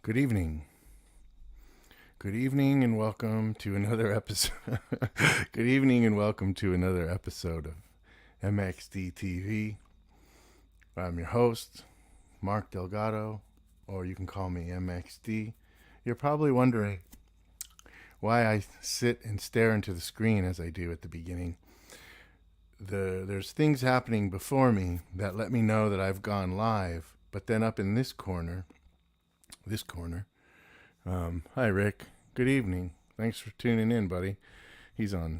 Good evening. Good evening and welcome to another episode. Good evening and welcome to another episode of MXDTV. I'm your host, Mark Delgado, or you can call me MXD. You're probably wondering why I sit and stare into the screen as I do at the beginning. There's things happening before me that let me know that I've gone live, but then up in this corner, hi Rick. Good evening. Thanks for tuning in, buddy. He's on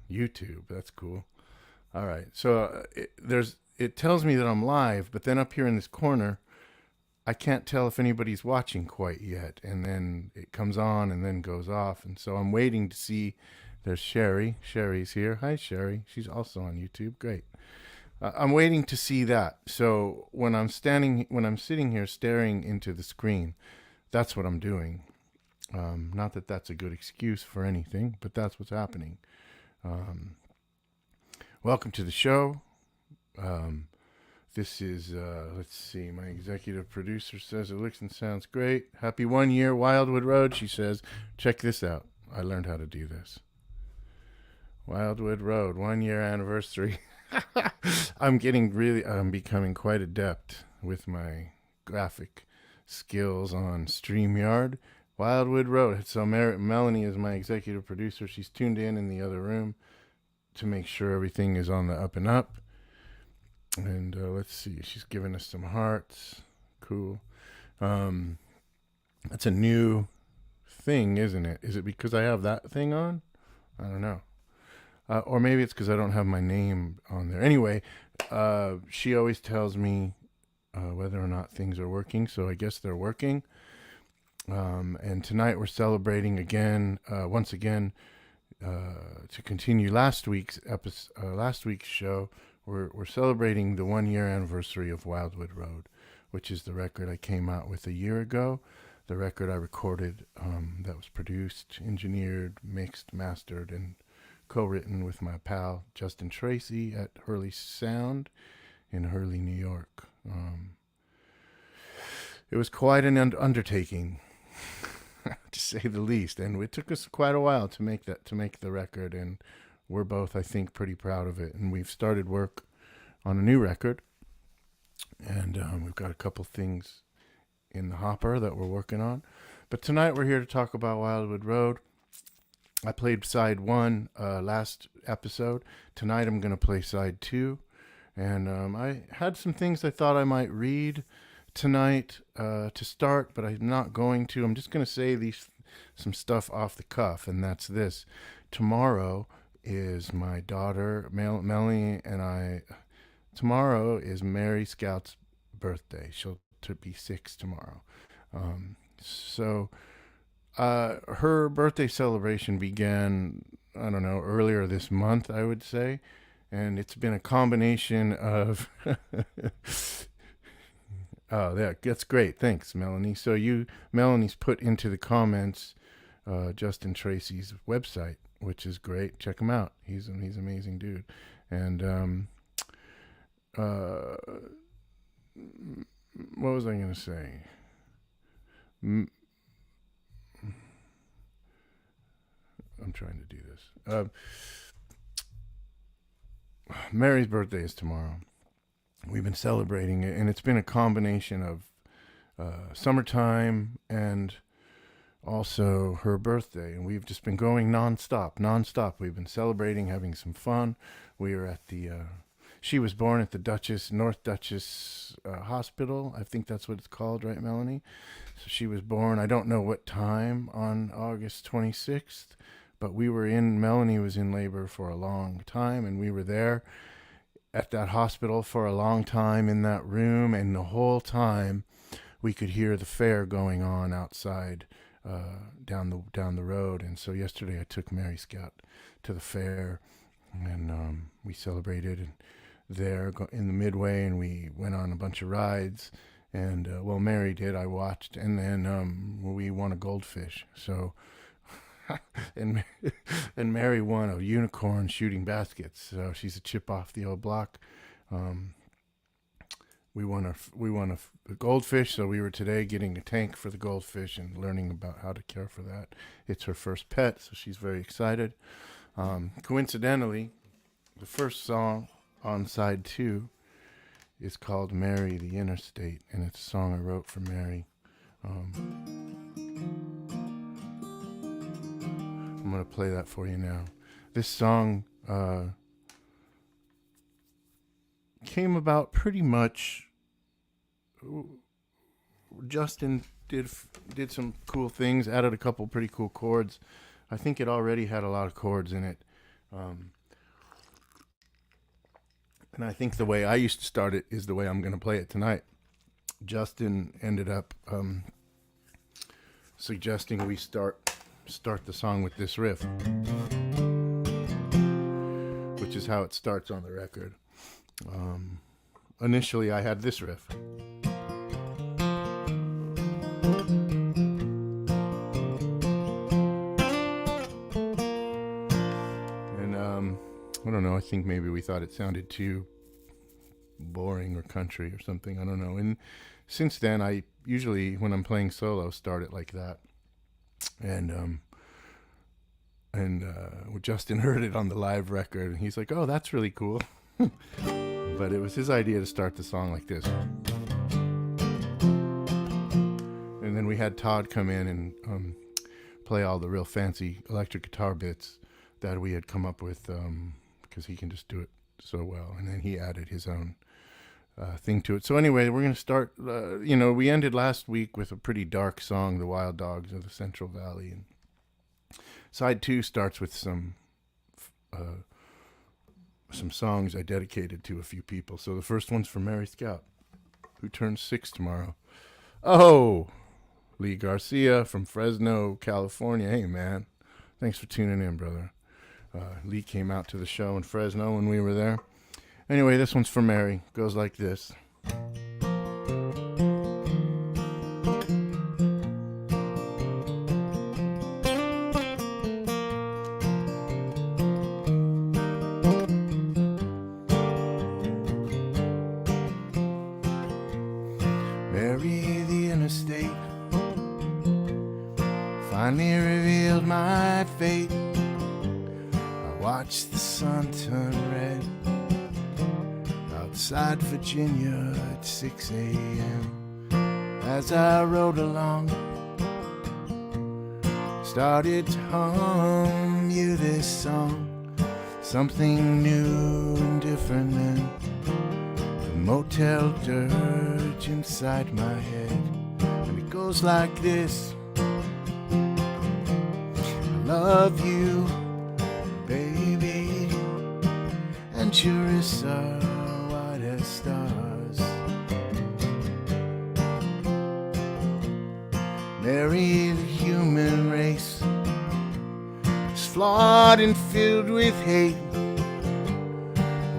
YouTube. That's cool. All right. So it tells me that I'm live, but then up here in this corner, I can't tell if anybody's watching quite yet. And then it comes on and then goes off. And so I'm waiting to see. There's Sherry. Sherry's here. Hi, Sherry. She's also on YouTube. Great. I'm waiting to see that. So when I'm sitting here staring into the screen, that's what I'm doing. Not that that's a good excuse for anything, but that's what's happening. Welcome to the show. This is, let's see, my executive producer says it looks and sounds great. Happy 1 year, Wildwood Road, she says. Check this out. I learned how to do this. Wildwood Road, 1 year anniversary. I'm becoming quite adept with my graphic skills on StreamYard. Wildwood Road. So Melanie is my executive producer. She's tuned in the other room to make sure everything is on the up and up. And let's see. She's giving us some hearts. Cool. That's a new thing, isn't it? Is it because I have that thing on? I don't know. Or maybe it's because I don't have my name on there. Anyway, she always tells me whether or not things are working. So I guess they're working. And tonight we're celebrating again, once again, to continue last week's show. We're celebrating the 1 year anniversary of Wildwood Road, which is the record I came out with a year ago. The record I recorded, that was produced, engineered, mixed, mastered, and co-written with my pal Justin Tracy at Hurley Sound in Hurley, New York. It was quite an undertaking, to say the least, and it took us quite a while to make the record, and we're both, I think, pretty proud of it. And we've started work on a new record, and we've got a couple things in the hopper that we're working on. But tonight we're here to talk about Wildwood Road. I played side 1 last episode. Tonight I'm going to play side 2, and I had some things I thought I might read tonight to start, but I'm not going to. I'm just going to say some stuff off the cuff, and that's this. Tomorrow is my daughter, Melanie, tomorrow is Mary Scout's birthday. She'll be 6 tomorrow. So her birthday celebration began, I don't know, earlier this month, I would say. And it's been a combination of... Oh, that's great. Thanks, Melanie. So Melanie's put into the comments Justin Tracy's website, which is great. Check him out. He's an amazing dude. And what was I going to say? I'm trying to do this. Mary's birthday is tomorrow. We've been celebrating it, and it's been a combination of summertime and also her birthday, and we've just been going nonstop. We've been celebrating, having some fun. We were at she was born at the North Dutchess Hospital. I think that's what it's called, right, Melanie? So she was born, I don't know what time, on August 26th, but Melanie was in labor for a long time, and we were there at that hospital for a long time in that room, and the whole time we could hear the fair going on outside down the road. And so yesterday I took Mary Scout to the fair, and we celebrated there in the Midway, and we went on a bunch of rides. And Mary did. I watched, and then we won a goldfish. So. and Mary won a unicorn shooting baskets, so she's a chip off the old block. we won a goldfish, so we were today getting a tank for the goldfish and learning about how to care for that. It's her first pet, so she's very excited. Coincidentally, the first song on side 2 is called Mary the Interstate, and it's a song I wrote for Mary. I'm going to play that for you now. This song came about pretty much. Justin did some cool things, added a couple pretty cool chords. I think it already had a lot of chords in it. And I think the way I used to start it is the way I'm going to play it tonight. Justin ended up suggesting we start the song with this riff, which is how it starts on the record. Initially, I had this riff. I don't know, I think maybe we thought it sounded too boring or country or something. I don't know. And since then, I usually, when I'm playing solo, start it like that. And Justin heard it on the live record, and he's like, oh, that's really cool. But it was his idea to start the song like this. And then we had Todd come in and play all the real fancy electric guitar bits that we had come up with, because he can just do it so well. And then he added his own thing to it. So anyway, we're going to start, we ended last week with a pretty dark song, The Wild Dogs of the Central Valley. And side 2 starts with some songs I dedicated to a few people. So the first one's for Mary Scout, who turns 6 tomorrow. Oh, Lee Garcia from Fresno, California. Hey, man. Thanks for tuning in, brother. Lee came out to the show in Fresno when we were there. Anyway, this one's for Mary. Goes like this. Mary the Interstate finally revealed my fate. Watch the sun turn red outside Virginia at 6 a.m. As I rode along, started to hum you this song, something new and different than the motel dirge inside my head. And it goes like this. I love you, baby, and Charissa, white as stars. Mary, the human race is flawed and filled with hate.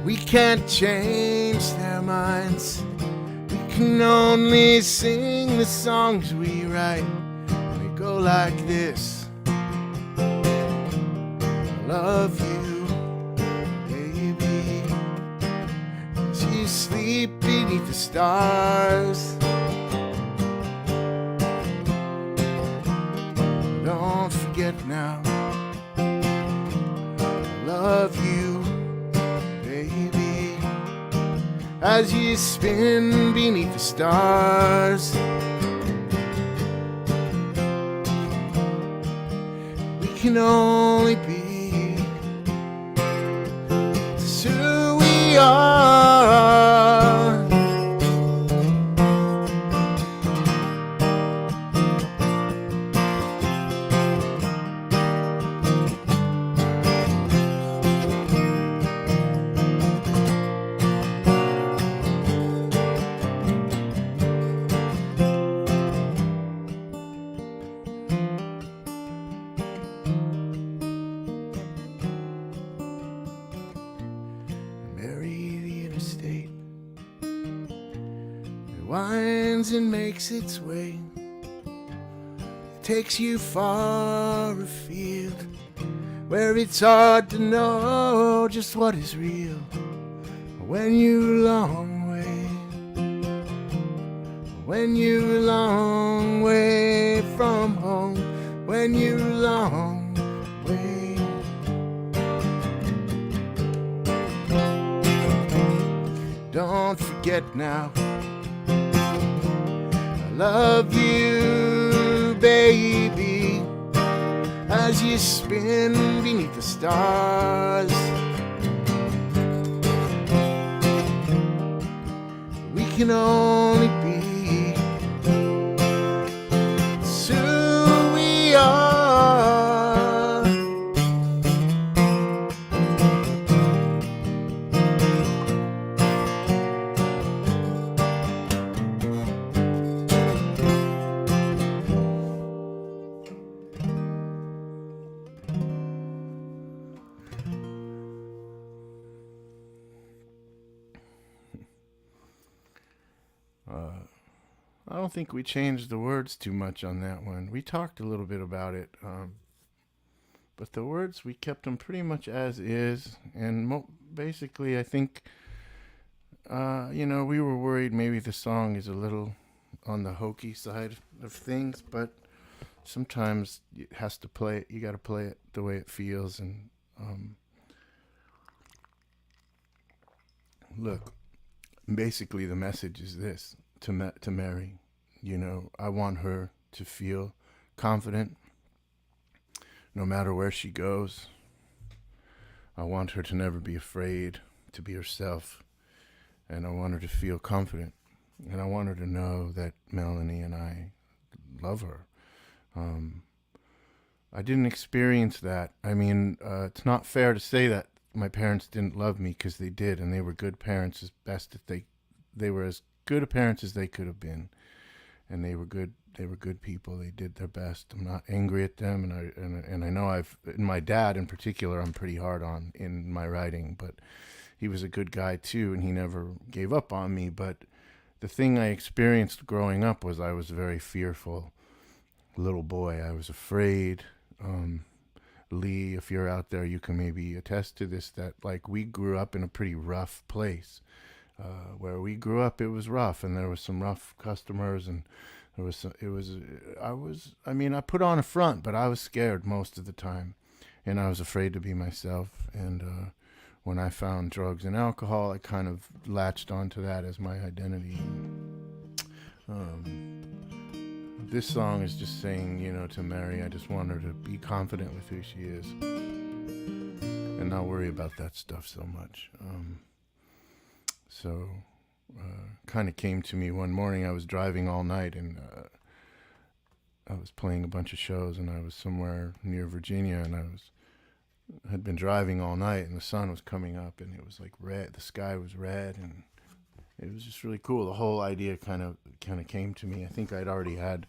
We can't change their minds. We can only sing the songs we write. They go like this. Love you, baby, as you sleep beneath the stars. Don't forget now, I love you, baby, as you spin beneath the stars. We can only be who we are. Winds and makes its way, it takes you far afield, where it's hard to know just what is real when you're a long way. when you're a long way from home, when you're a long way. Don't forget now, I love you, baby, as you spin beneath the stars. We can only be who we are. I don't think we changed the words too much on that one. We talked a little bit about it, but the words, we kept them pretty much as is. And basically, I think, we were worried maybe the song is a little on the hokey side of things, but sometimes it has to play it. You got to play it the way it feels. And look, basically the message is this to Mary. I want her to feel confident no matter where she goes. I want her to never be afraid to be herself. And I want her to feel confident. And I want her to know that Melanie and I love her. I didn't experience that. I mean, it's not fair to say that my parents didn't love me, because they did, and they were good parents as best that they were as good a parents as they could have been. And they were good people. They did their best. I'm not angry at them, and I know my dad in particular, I'm pretty hard on in my writing, but he was a good guy too, and he never gave up on me. But the thing I experienced growing up was I was a very fearful little boy. I was afraid. Lee, if you're out there, you can maybe attest to this, that like we grew up in a pretty rough place. Where we grew up, it was rough, and there was some rough customers, and I put on a front, but I was scared most of the time, and I was afraid to be myself. And when I found drugs and alcohol, I kind of latched onto that as my identity. This song is just saying, to Mary, I just want her to be confident with who she is and not worry about that stuff so much. So kind of came to me one morning. I was driving all night, and I was playing a bunch of shows, and I was somewhere near Virginia, and I had been driving all night, and the sun was coming up, and it was like red. The sky was red, and it was just really cool. The whole idea kind of came to me. I think I'd already had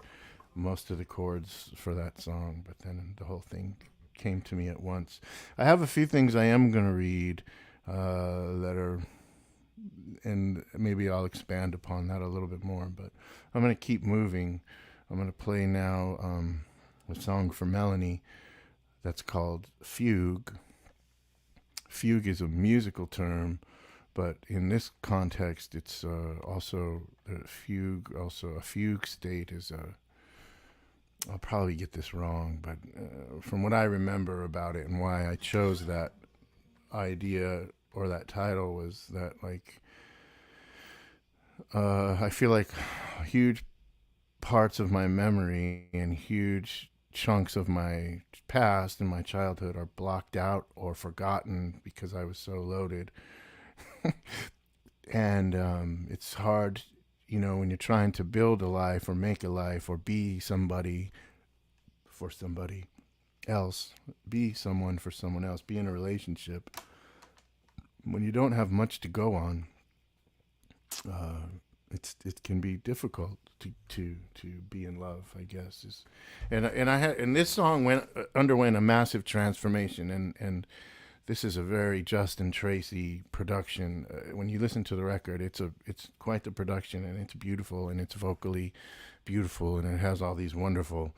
most of the chords for that song, but then the whole thing came to me at once. I have a few things I am going to read that are, and maybe I'll expand upon that a little bit more, but I'm going to keep moving. I'm going to play now a song for Melanie that's called Fugue. Fugue is a musical term, but in this context, it's also a fugue. Also, a fugue state is I'll probably get this wrong, but from what I remember about it and why I chose that idea or that title was that, like, I feel like huge parts of my memory and huge chunks of my past and my childhood are blocked out or forgotten because I was so loaded. And it's hard, when you're trying to build a life or make a life or be somebody for somebody else, be someone for someone else, be in a relationship. When you don't have much to go on, it can be difficult to be in love, I guess. And this song underwent a massive transformation, and this is a very Justin Tracy production. When you listen to the record, it's quite the production, and it's beautiful, and it's vocally beautiful, and it has all these wonderful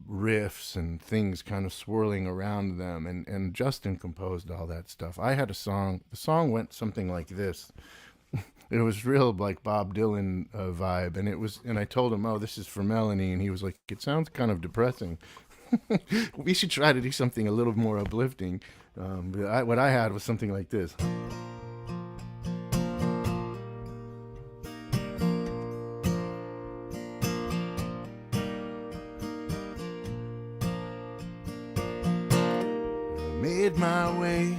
riffs and things kind of swirling around them, and Justin composed all that stuff. I had a song. The song went something like this. It was real like Bob Dylan vibe, and I told him, "Oh, this is for Melanie," and he was like, "It sounds kind of depressing. We should try to do something a little more uplifting." What I had was something like this. I made my way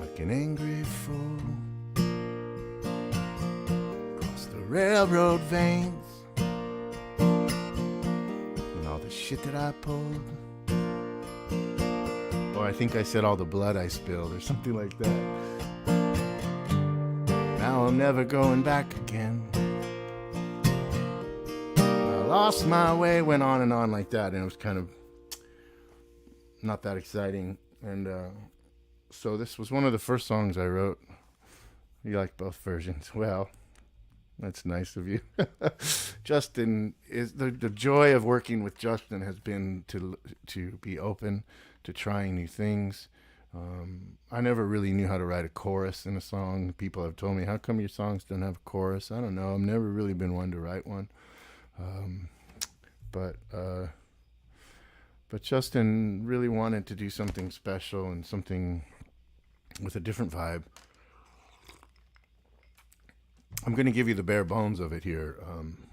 like an angry fool across the railroad veins and all the shit that I pulled. Or I think I said all the blood I spilled or something like that. Now I'm never going back again. I lost my way, went on and on like that, and it was kind of not that exciting. And so this was one of the first songs I wrote. You like both versions? Well, that's nice of you. Justin, is the joy of working with Justin has been to be open to trying new things. I never really knew how to write a chorus in a song. People have told me, "How come your songs don't have a chorus?" I don't know. I've never really been one to write one. But Justin really wanted to do something special and something with a different vibe. I'm going to give you the bare bones of it here,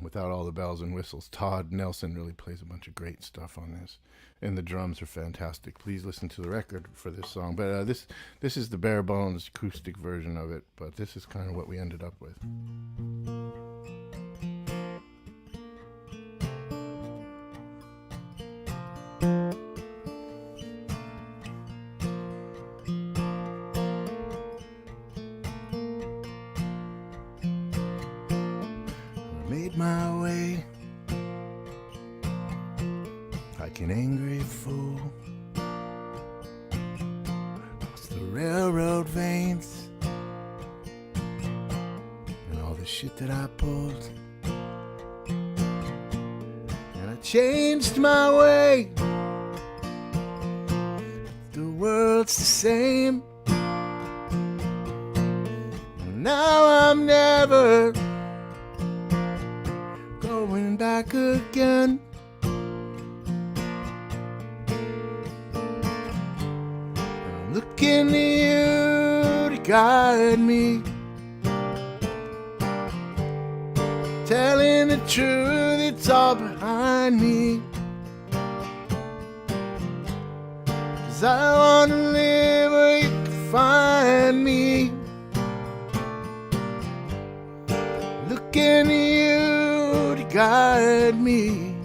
without all the bells and whistles. Todd Nelson really plays a bunch of great stuff on this, and the drums are fantastic. Please listen to the record for this song. But this is the bare bones acoustic version of it, but this is kind of what we ended up with. Made my way like an angry fool across the railroad veins and all the shit that I pulled. And I changed my way. The world's the same. And now I'm never going back again. I'm looking to you to guide me, telling the truth, it's all behind me. 'Cause I wanna live where you can find me. Looking to you to guide me.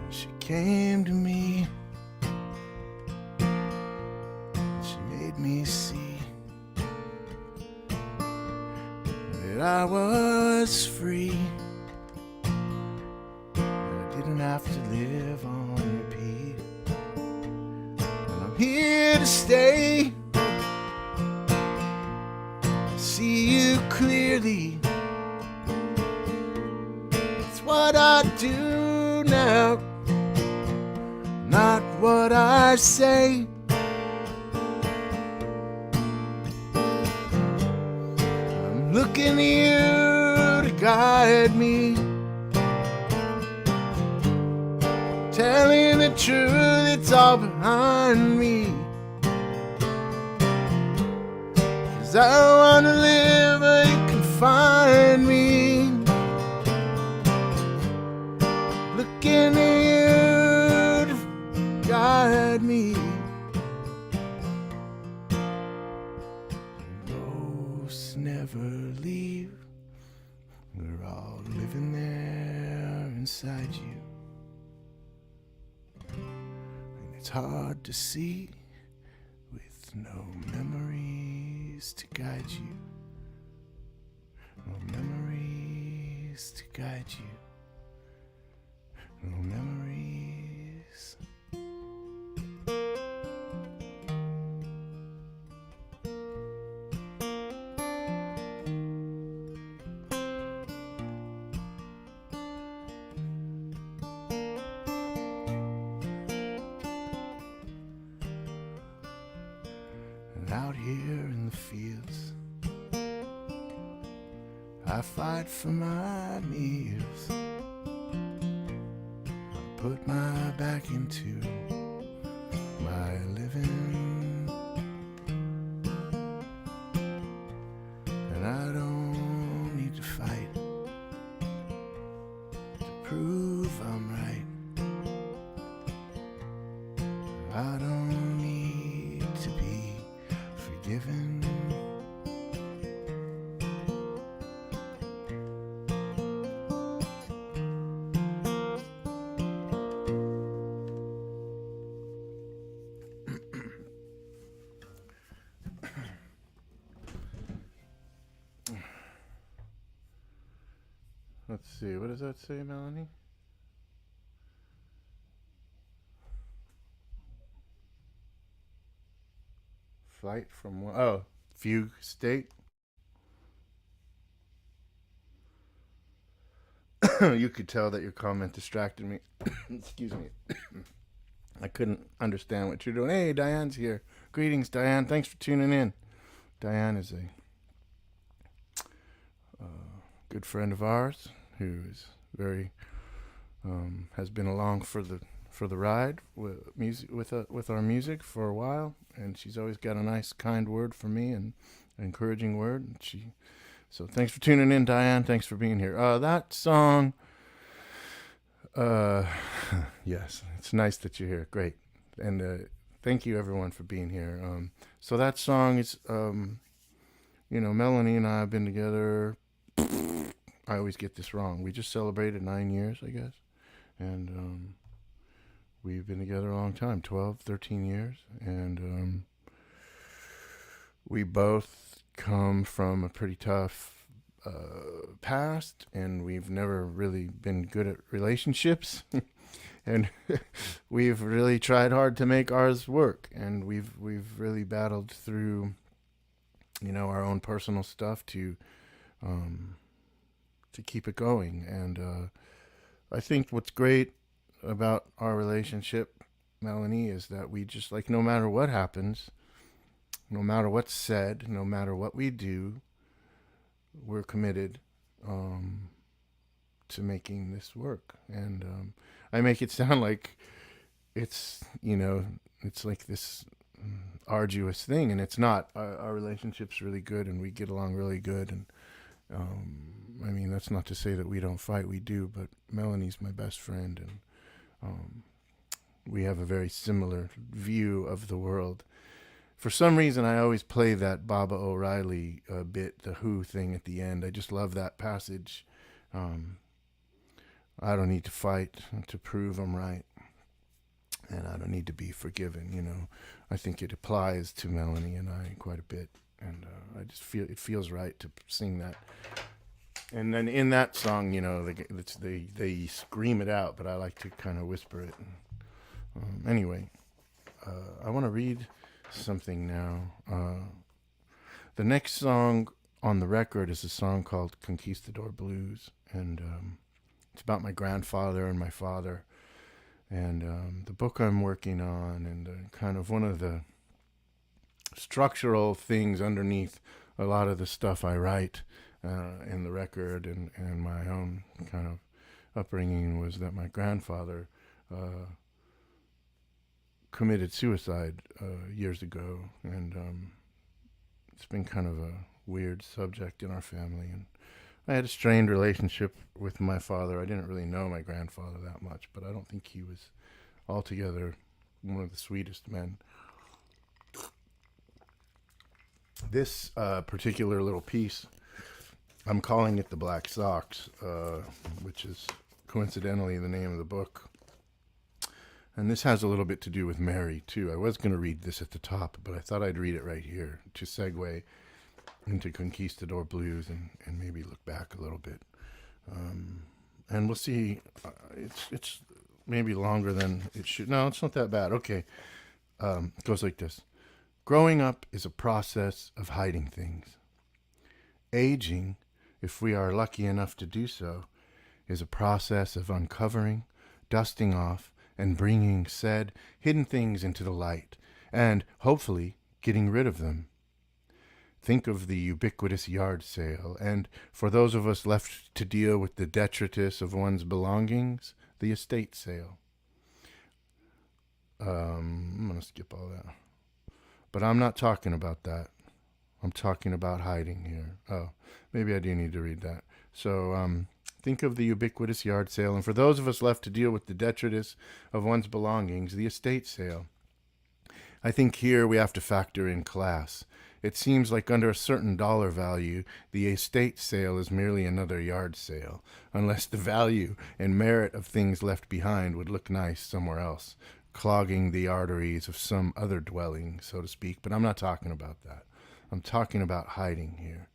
She came to me. She made me see that I was free. That I didn't have to live on repeat. And I'm here to stay. See you clearly. It's what I do now, not what I say. I'm looking to you to guide me, telling the truth, it's all behind me. 'Cause I wanna live where you can find me. Looking at you to guide me. Ghosts never leave. We're all living there inside you. And it's hard to see with no memories to guide you. No memories to guide you. No memories. out here in the fields, I fight for my meals. I put my back into my living, and I don't need to fight to prove I'm right. I don't need to be forgiven. Let's see, what does that say, Melanie? Flight from what? Oh, fugue state. You could tell that your comment distracted me. Excuse me. I couldn't understand what you're doing. Hey, Diane's here. Greetings, Diane. Thanks for tuning in. Diane is a good friend of ours who is very has been along for the ride with music with our music for a while, and she's always got a nice, kind word for me and an encouraging word. And so thanks for tuning in, Diane. Thanks for being here. That song. Yes, it's nice that you're here. Great, and thank you everyone for being here. So that song is, Melanie and I have been together. I always get this wrong. We just celebrated 9 years, I guess. And we've been together a long time, 12, 13 years. And we both come from a pretty tough past, and we've never really been good at relationships. And we've really tried hard to make ours work. And we've really battled through, our own personal stuff to keep it going. And I think what's great about our relationship, Melanie, is that we just, like, no matter what happens, no matter what's said, no matter what we do, we're committed to making this work. And I make it sound like it's, it's like this arduous thing, and it's not. Our relationship's really good, and we get along really good. And I mean, that's not to say that we don't fight. We do, but Melanie's my best friend, and we have a very similar view of the world. For some reason, I always play that Baba O'Reilly bit, the Who thing at the end. I just love that passage. I don't need to fight to prove I'm right, and I don't need to be forgiven. I think it applies to Melanie and I quite a bit, and I just feel it feels right to sing that. And then in that song, they scream it out, but I like to kind of whisper it. Anyway, I want to read something now. The next song on the record is a song called Conquistador Blues, and it's about my grandfather and my father, and the book I'm working on, and kind of one of the structural things underneath a lot of the stuff I write in the record and my own kind of upbringing was that my grandfather committed suicide years ago, and it's been kind of a weird subject in our family. And I had a strained relationship with my father. I didn't really know my grandfather that much, but I don't think he was altogether one of the sweetest men. This particular little piece, I'm calling it The Black Socks, which is coincidentally the name of the book. And this has a little bit to do with Mary, too. I was going to read this at the top, but I thought I'd read it right here to segue into Conquistador Blues and maybe look back a little bit. And we'll see. It's maybe longer than it should. No, it's not that bad. Okay. It goes like this. Growing up is a process of hiding things. Aging, if we are lucky enough to do so, is a process of uncovering, dusting off, and bringing said hidden things into the light, and hopefully getting rid of them. Think of the ubiquitous yard sale, and for those of us left to deal with the detritus of one's belongings, the estate sale. I'm going to skip all that. But I'm not talking about that. I'm talking about hiding here. Oh, maybe I do need to read that. So, think of the ubiquitous yard sale, and for those of us left to deal with the detritus of one's belongings, the estate sale. I think here we have to factor in class. It seems like under a certain dollar value, the estate sale is merely another yard sale, unless the value and merit of things left behind would look nice somewhere else, clogging the arteries of some other dwelling, so to speak. But I'm not talking about that. I'm talking about hiding here.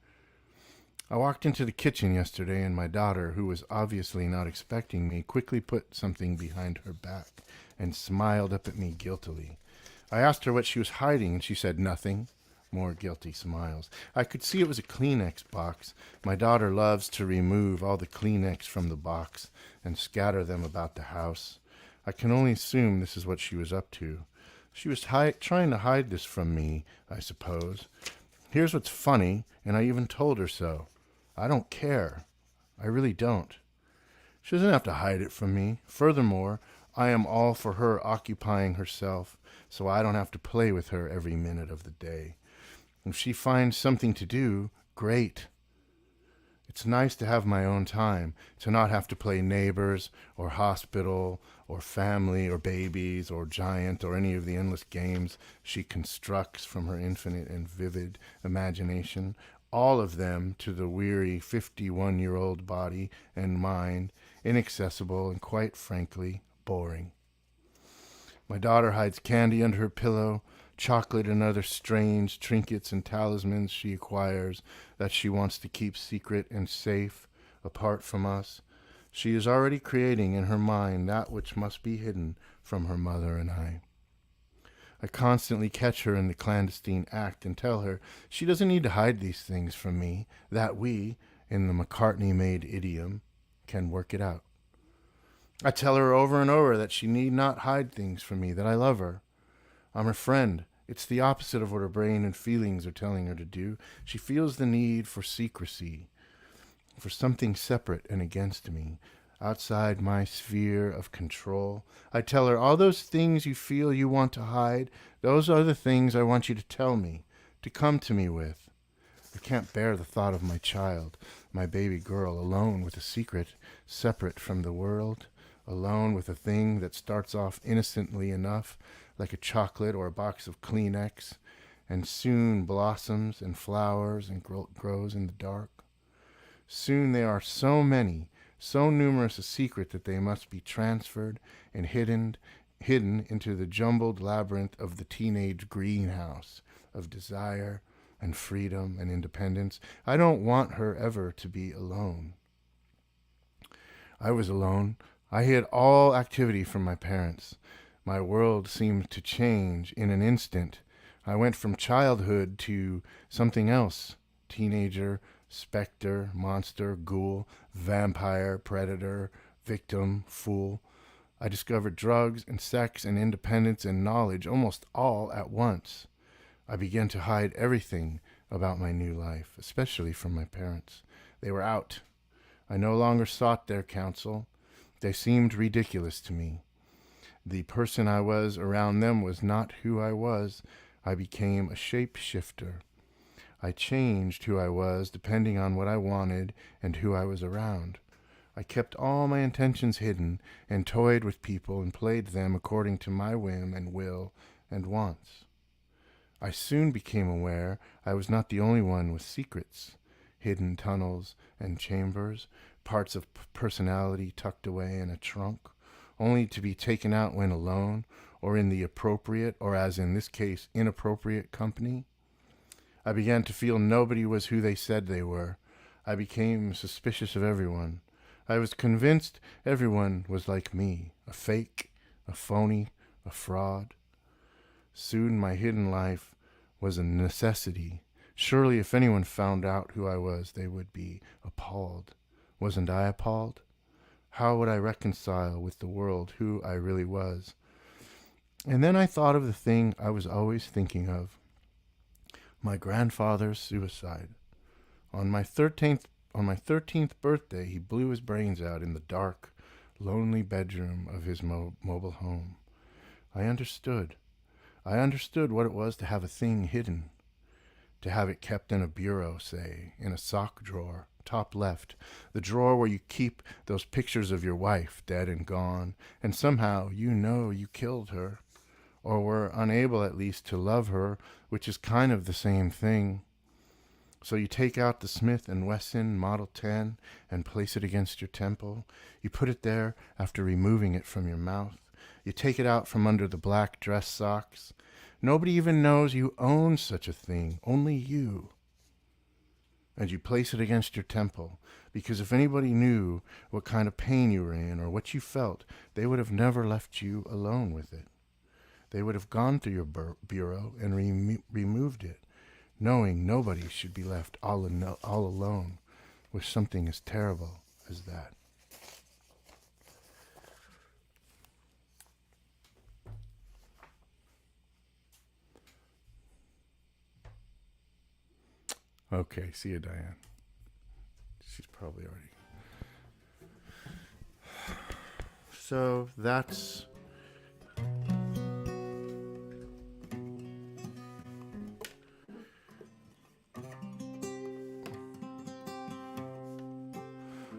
I walked into the kitchen yesterday, and my daughter, who was obviously not expecting me, quickly put something behind her back and smiled up at me guiltily. I asked her what she was hiding, and she said nothing. More guilty smiles. I could see it was a Kleenex box. My daughter loves to remove all the Kleenex from the box and scatter them about the house. I can only assume this is what she was up to. She was trying to hide this from me, I suppose. Here's what's funny, and I even told her so. I don't care. I really don't. She doesn't have to hide it from me. Furthermore, I am all for her occupying herself, so I don't have to play with her every minute of the day. If she finds something to do, great. It's nice to have my own time, to not have to play neighbors or hospital or family or babies or giant or any of the endless games she constructs from her infinite and vivid imagination, all of them to the weary 51-year-old body and mind, inaccessible and quite frankly boring. My daughter hides candy under her pillow, chocolate and other strange trinkets and talismans she acquires that she wants to keep secret and safe, apart from us. She is already creating in her mind that which must be hidden from her mother and I. I constantly catch her in the clandestine act and tell her she doesn't need to hide these things from me, that we, in the McCartney-made idiom, can work it out. I tell her over and over that she need not hide things from me, that I love her. I'm her friend. It's the opposite of what her brain and feelings are telling her to do. She feels the need for secrecy, for something separate and against me, outside my sphere of control. I tell her, all those things you feel you want to hide, those are the things I want you to tell me, to come to me with. I can't bear the thought of my child, my baby girl, alone with a secret, separate from the world, alone with a thing that starts off innocently enough, like a chocolate or a box of Kleenex, and soon blossoms and flowers and grows in the dark. Soon they are so many, so numerous a secret that they must be transferred and hidden into the jumbled labyrinth of the teenage greenhouse of desire and freedom and independence. I don't want her ever to be alone. I was alone. I hid all activity from my parents. My world seemed to change in an instant. I went from childhood to something else. Teenager, specter, monster, ghoul, vampire, predator, victim, fool. I discovered drugs and sex and independence and knowledge almost all at once. I began to hide everything about my new life, especially from my parents. They were out. I no longer sought their counsel. They seemed ridiculous to me. The person I was around them was not who I was. I became a shapeshifter. I changed who I was depending on what I wanted and who I was around. I kept all my intentions hidden and toyed with people and played them according to my whim and will and wants. I soon became aware I was not the only one with secrets, hidden tunnels and chambers, parts of personality tucked away in a trunk, only to be taken out when alone, or in the appropriate, or as in this case, inappropriate company. I began to feel nobody was who they said they were. I became suspicious of everyone. I was convinced everyone was like me, a fake, a phony, a fraud. Soon my hidden life was a necessity. Surely if anyone found out who I was, they would be appalled. Wasn't I appalled? How would I reconcile with the world who I really was? And then I thought of the thing I was always thinking of. My grandfather's suicide. On my 13th birthday, he blew his brains out in the dark, lonely bedroom of his mobile home. I understood. I understood what it was to have a thing hidden, to have it kept in a bureau, say, in a sock drawer, top left, the drawer where you keep those pictures of your wife, dead and gone, and somehow you know you killed her, or were unable at least to love her, which is kind of the same thing. So you take out the Smith & Wesson Model 10 and place it against your temple. You put it there after removing it from your mouth. You take it out from under the black dress socks. Nobody even knows you own such a thing, only you. And you place it against your temple, because if anybody knew what kind of pain you were in or what you felt, they would have never left you alone with it. They would have gone through your bureau and removed it, knowing nobody should be left all alone with something as terrible as that. Okay, see you, Diane. She's probably already. So that's...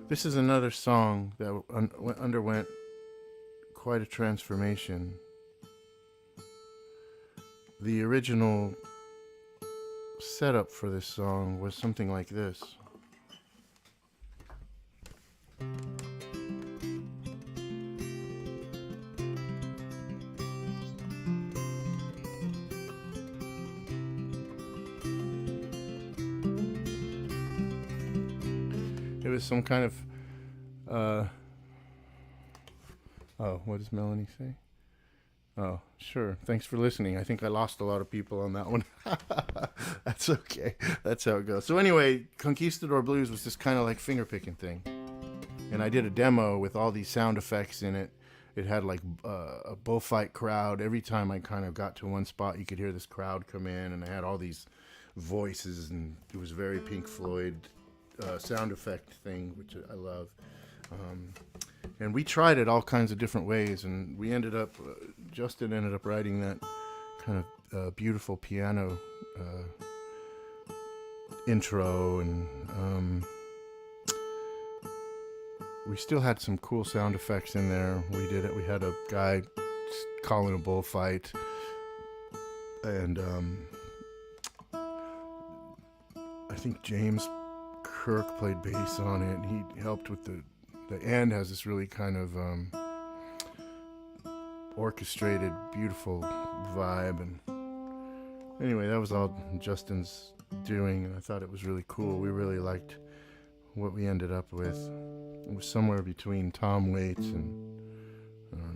This is another song that underwent quite a transformation. The original setup for this song was something like this. It was some kind of oh, what does Melanie say? Oh, sure. Thanks for listening. I think I lost a lot of people on that one. That's okay. That's how it goes. So anyway, Conquistador Blues was this kind of like finger-picking thing. And I did a demo with all these sound effects in it. It had like a bullfight crowd. Every time I kind of got to one spot, you could hear this crowd come in. And I had all these voices, and it was very Pink Floyd sound effect thing, which I love. And we tried it all kinds of different ways, and we ended up, Justin ended up writing that kind of beautiful piano intro, and we still had some cool sound effects in there. We did it. We had a guy calling a bullfight, and I think James Kirk played bass on it, and he helped with the end. Has this really kind of orchestrated, beautiful vibe. And anyway, that was all Justin's doing, and I thought it was really cool. We really liked what we ended up with. It was somewhere between Tom Waits and, I don't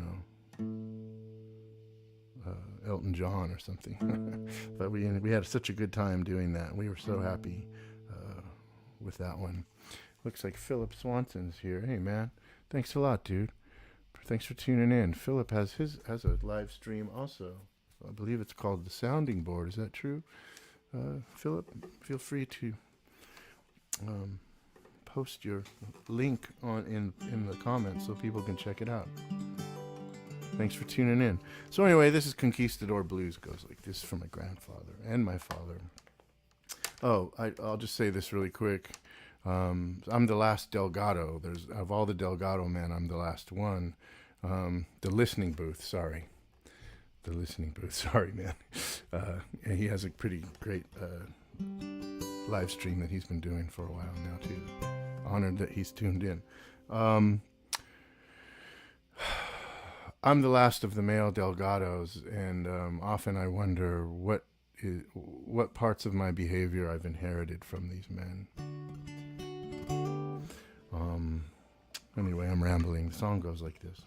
know, Elton John or something. But we had such a good time doing that. We were so happy with that one. Looks like Philip Swanson's here. Hey, man. Thanks a lot, dude. Thanks for tuning in. Philip has a live stream also. I believe it's called The Sounding Board. Is that true? Philip, feel free to post your link in the comments so people can check it out. Thanks for tuning in. So anyway, this is Conquistador Blues. Goes like this for my grandfather and my father. Oh, I'll just say this really quick. I'm the last Delgado. Of all the Delgado men, I'm the last one. The listening booth, sorry. Sorry, man. And he has a pretty great live stream that he's been doing for a while now, too. Honored that he's tuned in. I'm the last of the male Delgados, and often I wonder what parts of my behavior I've inherited from these men. Anyway, I'm rambling. The song goes like this.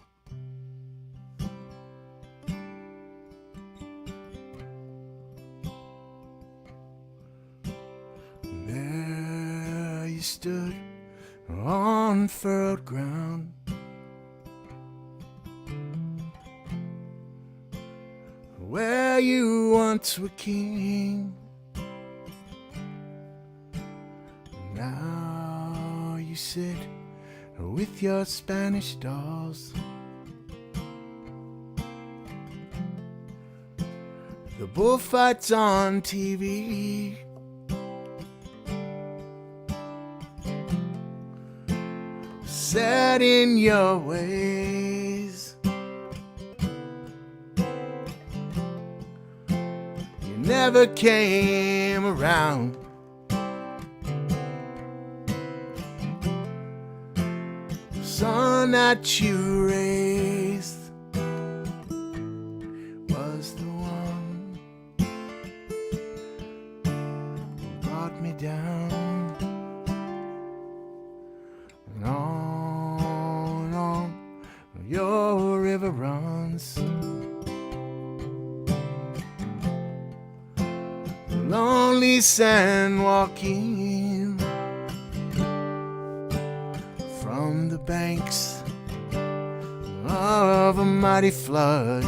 There you stood on furrowed ground, where you once were king, Now you sit with your Spanish dolls. The bullfight's on TV. Set in your ways. You never came around. The son that you raised was the one who brought me down. And on your river runs. The lonely San Joaquin, from the banks of a mighty flood.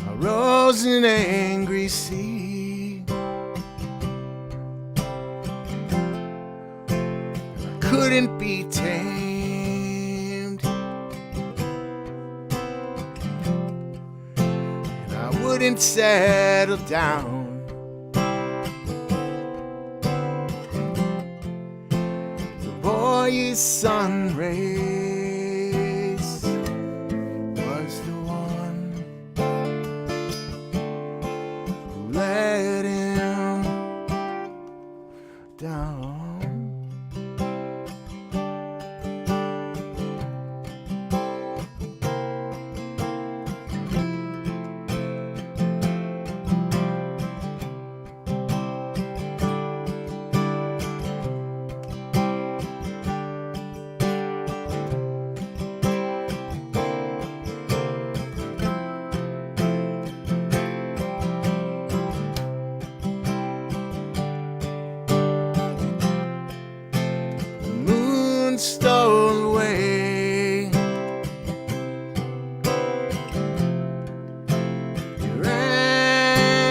I rose an angry sea. I couldn't be tamed, and I wouldn't settle down. The boy's sun rays was the one who let him down. Stole away your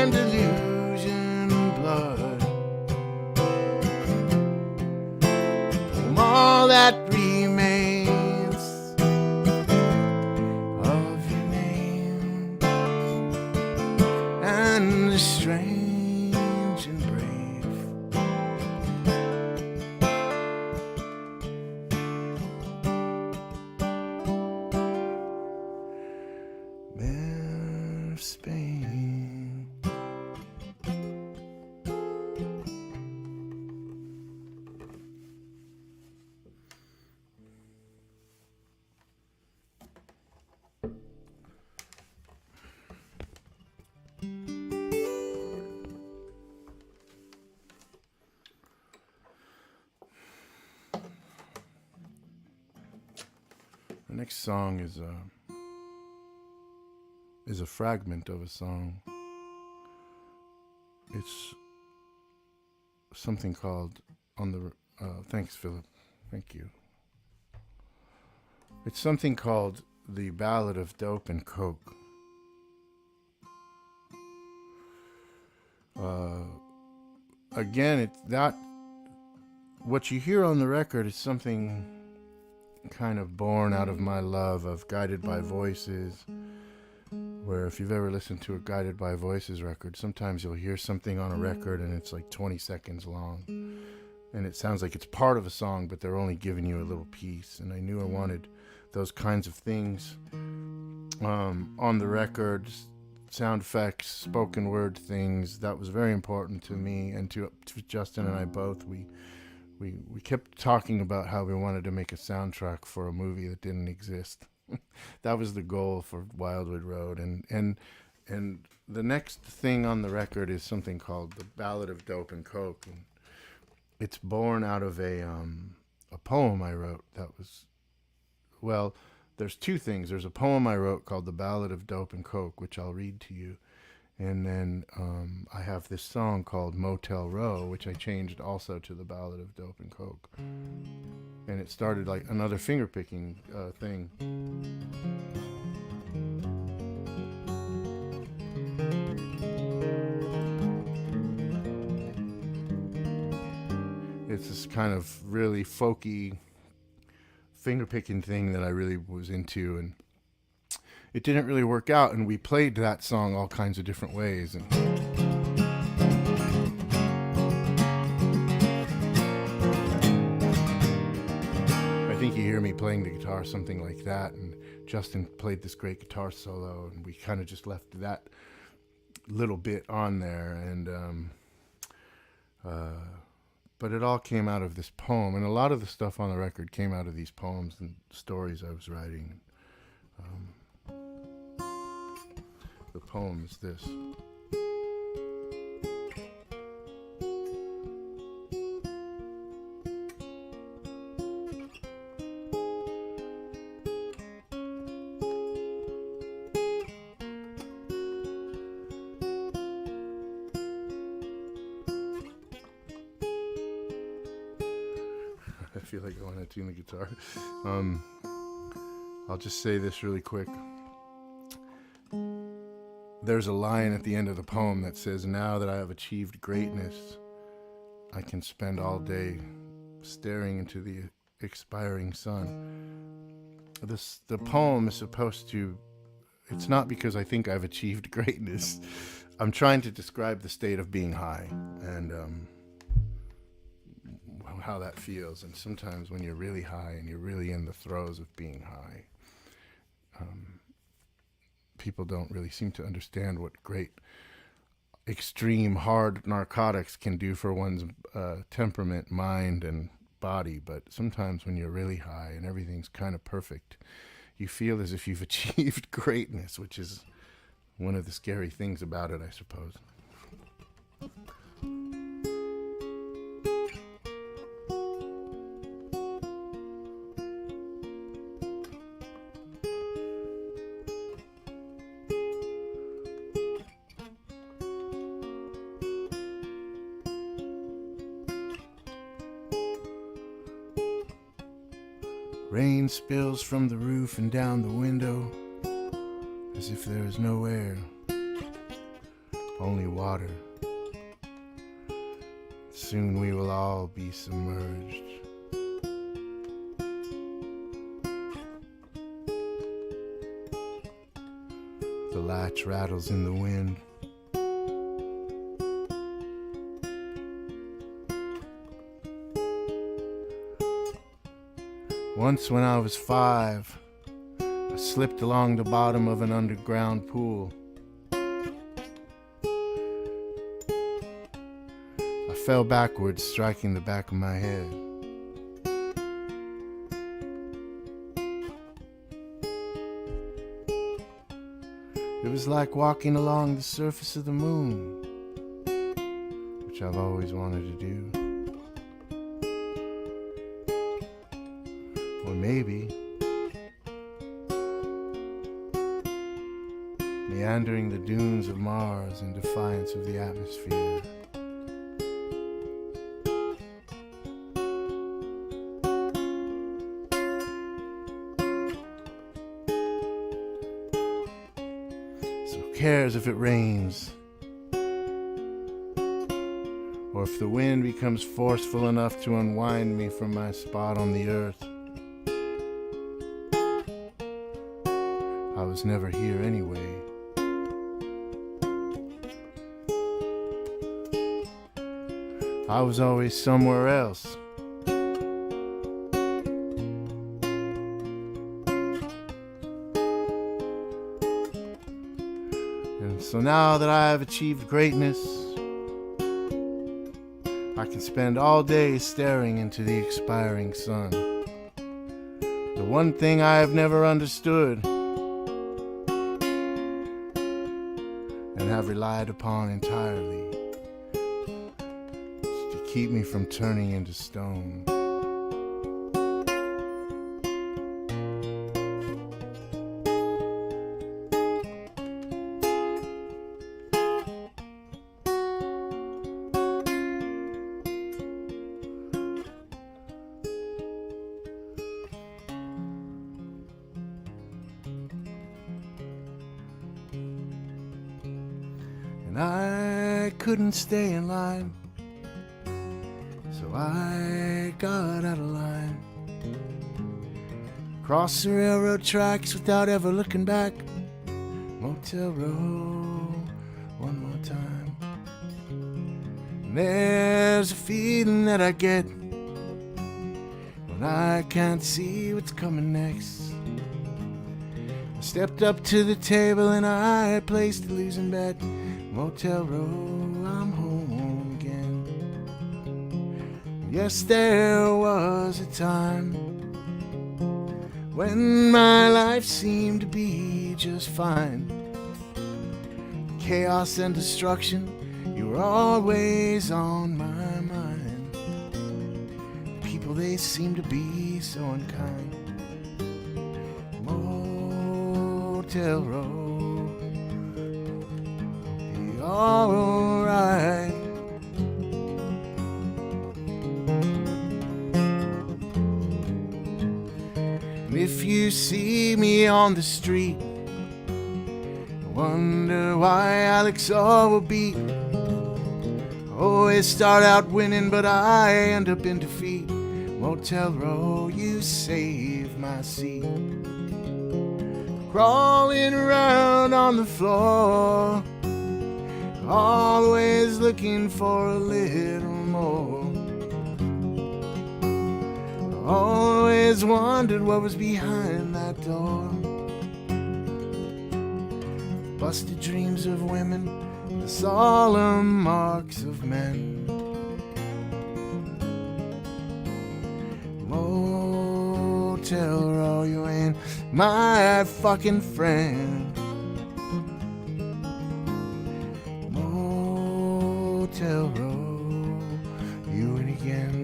Andalusian blood, from all that remains of your name, and the strange and brave. Spain. The next song is a fragment of a song. It's something called on the thanks, Philip. Thank you. It's something called The Ballad of Dope and Coke. Again, it's that what you hear on the record is something kind of born out of my love of Guided by Voices, where if you've ever listened to a Guided by Voices record, sometimes you'll hear something on a record and it's like 20 seconds long. And it sounds like it's part of a song, but they're only giving you a little piece. And I knew I wanted those kinds of things on the records, sound effects, spoken word things. That was very important to me and to Justin and I both. We kept talking about how we wanted to make a soundtrack for a movie that didn't exist. That was the goal for Wildwood Road, and the next thing on the record is something called The Ballad of Dope and Coke, and it's born out of a poem I wrote that was, well, there's two things. There's a poem I wrote called The Ballad of Dope and Coke, which I'll read to you, and then I have this song called Motel Row, which I changed also to The Ballad of Dope and Coke. And it started like another finger-picking thing. It's this kind of really folky, finger-picking thing that I really was into, and it didn't really work out, and we played that song all kinds of different ways. And I think you hear me playing the guitar, something like that, and Justin played this great guitar solo, and we kind of just left that little bit on there, and but it all came out of this poem, and a lot of the stuff on the record came out of these poems and stories I was writing. The poem is this. I feel like I want to tune the guitar. I'll just say this really quick. There's a line at the end of the poem that says, "Now that I have achieved greatness, I can spend all day staring into the expiring sun." The poem is supposed to, it's not because I think I've achieved greatness. I'm trying to describe the state of being high, and how that feels. And sometimes when you're really high and you're really in the throes of being high, people don't really seem to understand what great, extreme, hard narcotics can do for one's temperament, mind, and body. But sometimes when you're really high and everything's kind of perfect, you feel as if you've achieved greatness, which is one of the scary things about it, I suppose. Rain spills from the roof and down the window, as if there is no air, only water. Soon we will all be submerged. The latch rattles in the wind. Once when I was 5, I slipped along the bottom of an underground pool. I fell backwards, striking the back of my head. It was like walking along the surface of the moon, which I've always wanted to do. Or maybe meandering the dunes of Mars in defiance of the atmosphere. So who cares if it rains? Or if the wind becomes forceful enough to unwind me from my spot on the earth? I was never here anyway. I was always somewhere else. And so now that I have achieved greatness, I can spend all day staring into the expiring sun. The one thing I have never understood and have relied upon entirely to keep me from turning into stone. And I couldn't stay in line, so I got out of line. Crossed the railroad tracks without ever looking back. Motel Row, one more time. And there's a feeling that I get when I can't see what's coming next. I stepped up to the table and I placed a losing bet. Motel Row, I'm home again. Yes, there was a time when my life seemed to be just fine. Chaos and destruction, you were always on my mind. People, they seem to be so unkind. Motel Row, be alright. If you see me on the street, wonder why Alex will beat. Always start out winning, but I end up in defeat. Motel Row, you save my seat. Crawling around on the floor, always looking for a little more. Always wondered what was behind that door. Busted dreams of women, the solemn marks of men. Motel Row, you ain't my fucking friend. Motel Row, you and again.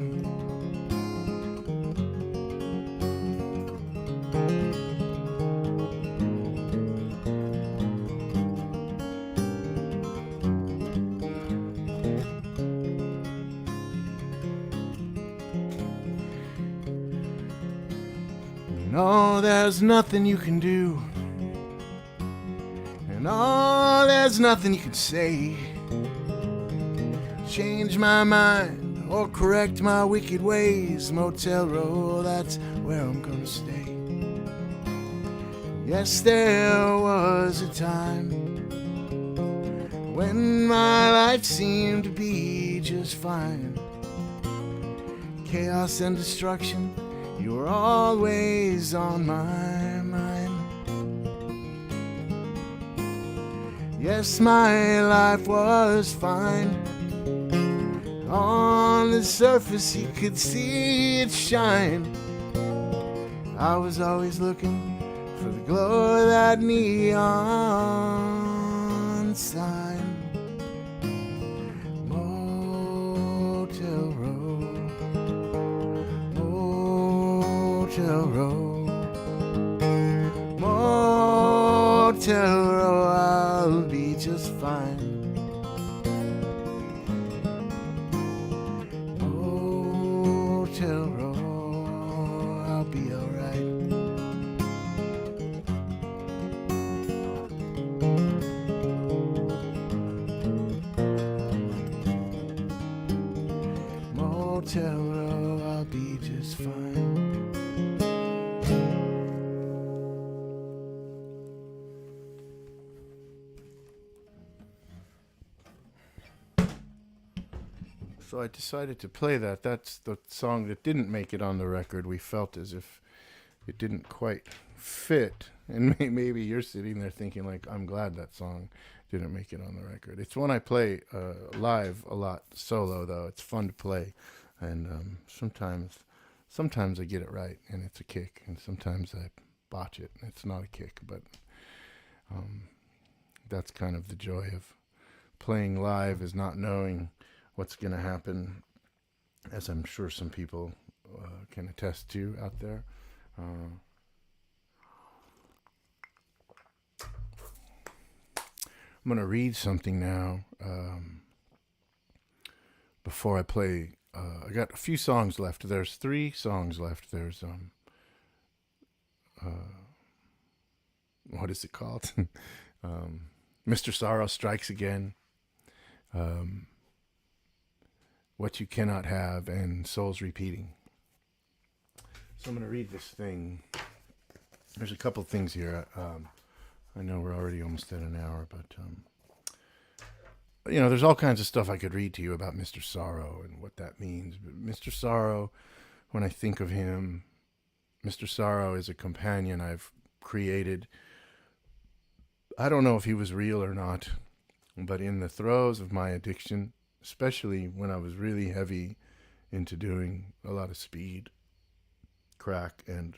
No, there's nothing you can do, and oh, there's nothing you can say. Change my mind or correct my wicked ways. Motel Row, that's where I'm gonna stay. Yes, there was a time when my life seemed to be just fine. Chaos and destruction, you were always on my mind. Yes, my life was fine. On the surface you could see it shine. I was always looking for the glow of that neon sign. Motel Row, Motel Row, Motel Row, I'll be just fine. Motel Row, I'll be alright. Motel Row, I'll be just fine. So I decided to play that. That's the song that didn't make it on the record. We felt as if it didn't quite fit. And maybe you're sitting there thinking, like, I'm glad that song didn't make it on the record. It's one I play live a lot, solo, though. It's fun to play. And sometimes I get it right, and it's a kick. And sometimes I botch it, and it's not a kick. But that's kind of the joy of playing live, is not knowing what's going to happen, as I'm sure some people can attest to out there. I'm going to read something now before I play. I got a few songs left. There's 3 songs left. There's what is it called? Mr. Sorrow Strikes Again. What You Cannot Have, and Souls Repeating. So I'm going to read this thing. There's a couple things here. I know we're already almost at an hour, but there's all kinds of stuff I could read to you about Mr. Sorrow and what that means. But Mr. Sorrow, when I think of him, Mr. Sorrow is a companion I've created. I don't know if he was real or not, but in the throes of my addiction, especially when I was really heavy into doing a lot of speed, crack, and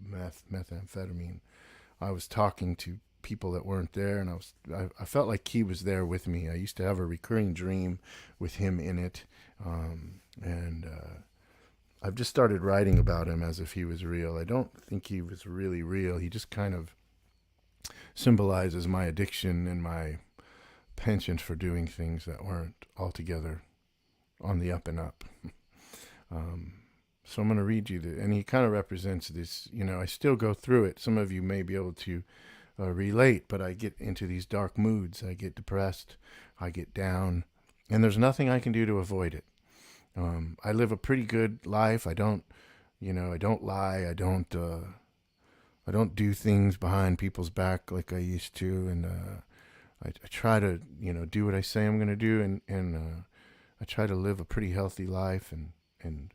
methamphetamine, I was talking to people that weren't there, and I felt like he was there with me. I used to have a recurring dream with him in it, and I've just started writing about him as if he was real. I don't think he was really real. He just kind of symbolizes my addiction and my penchant for doing things that weren't altogether on the up and up. So I'm going to read you and he kind of represents this. I still go through it. Some of you may be able to relate, but I get into these dark moods. I get depressed. I get down, and there's nothing I can do to avoid it. I live a pretty good life. I don't lie. I don't do things behind people's back like I used to, and I try to do what I say I'm going to do, and I try to live a pretty healthy life, and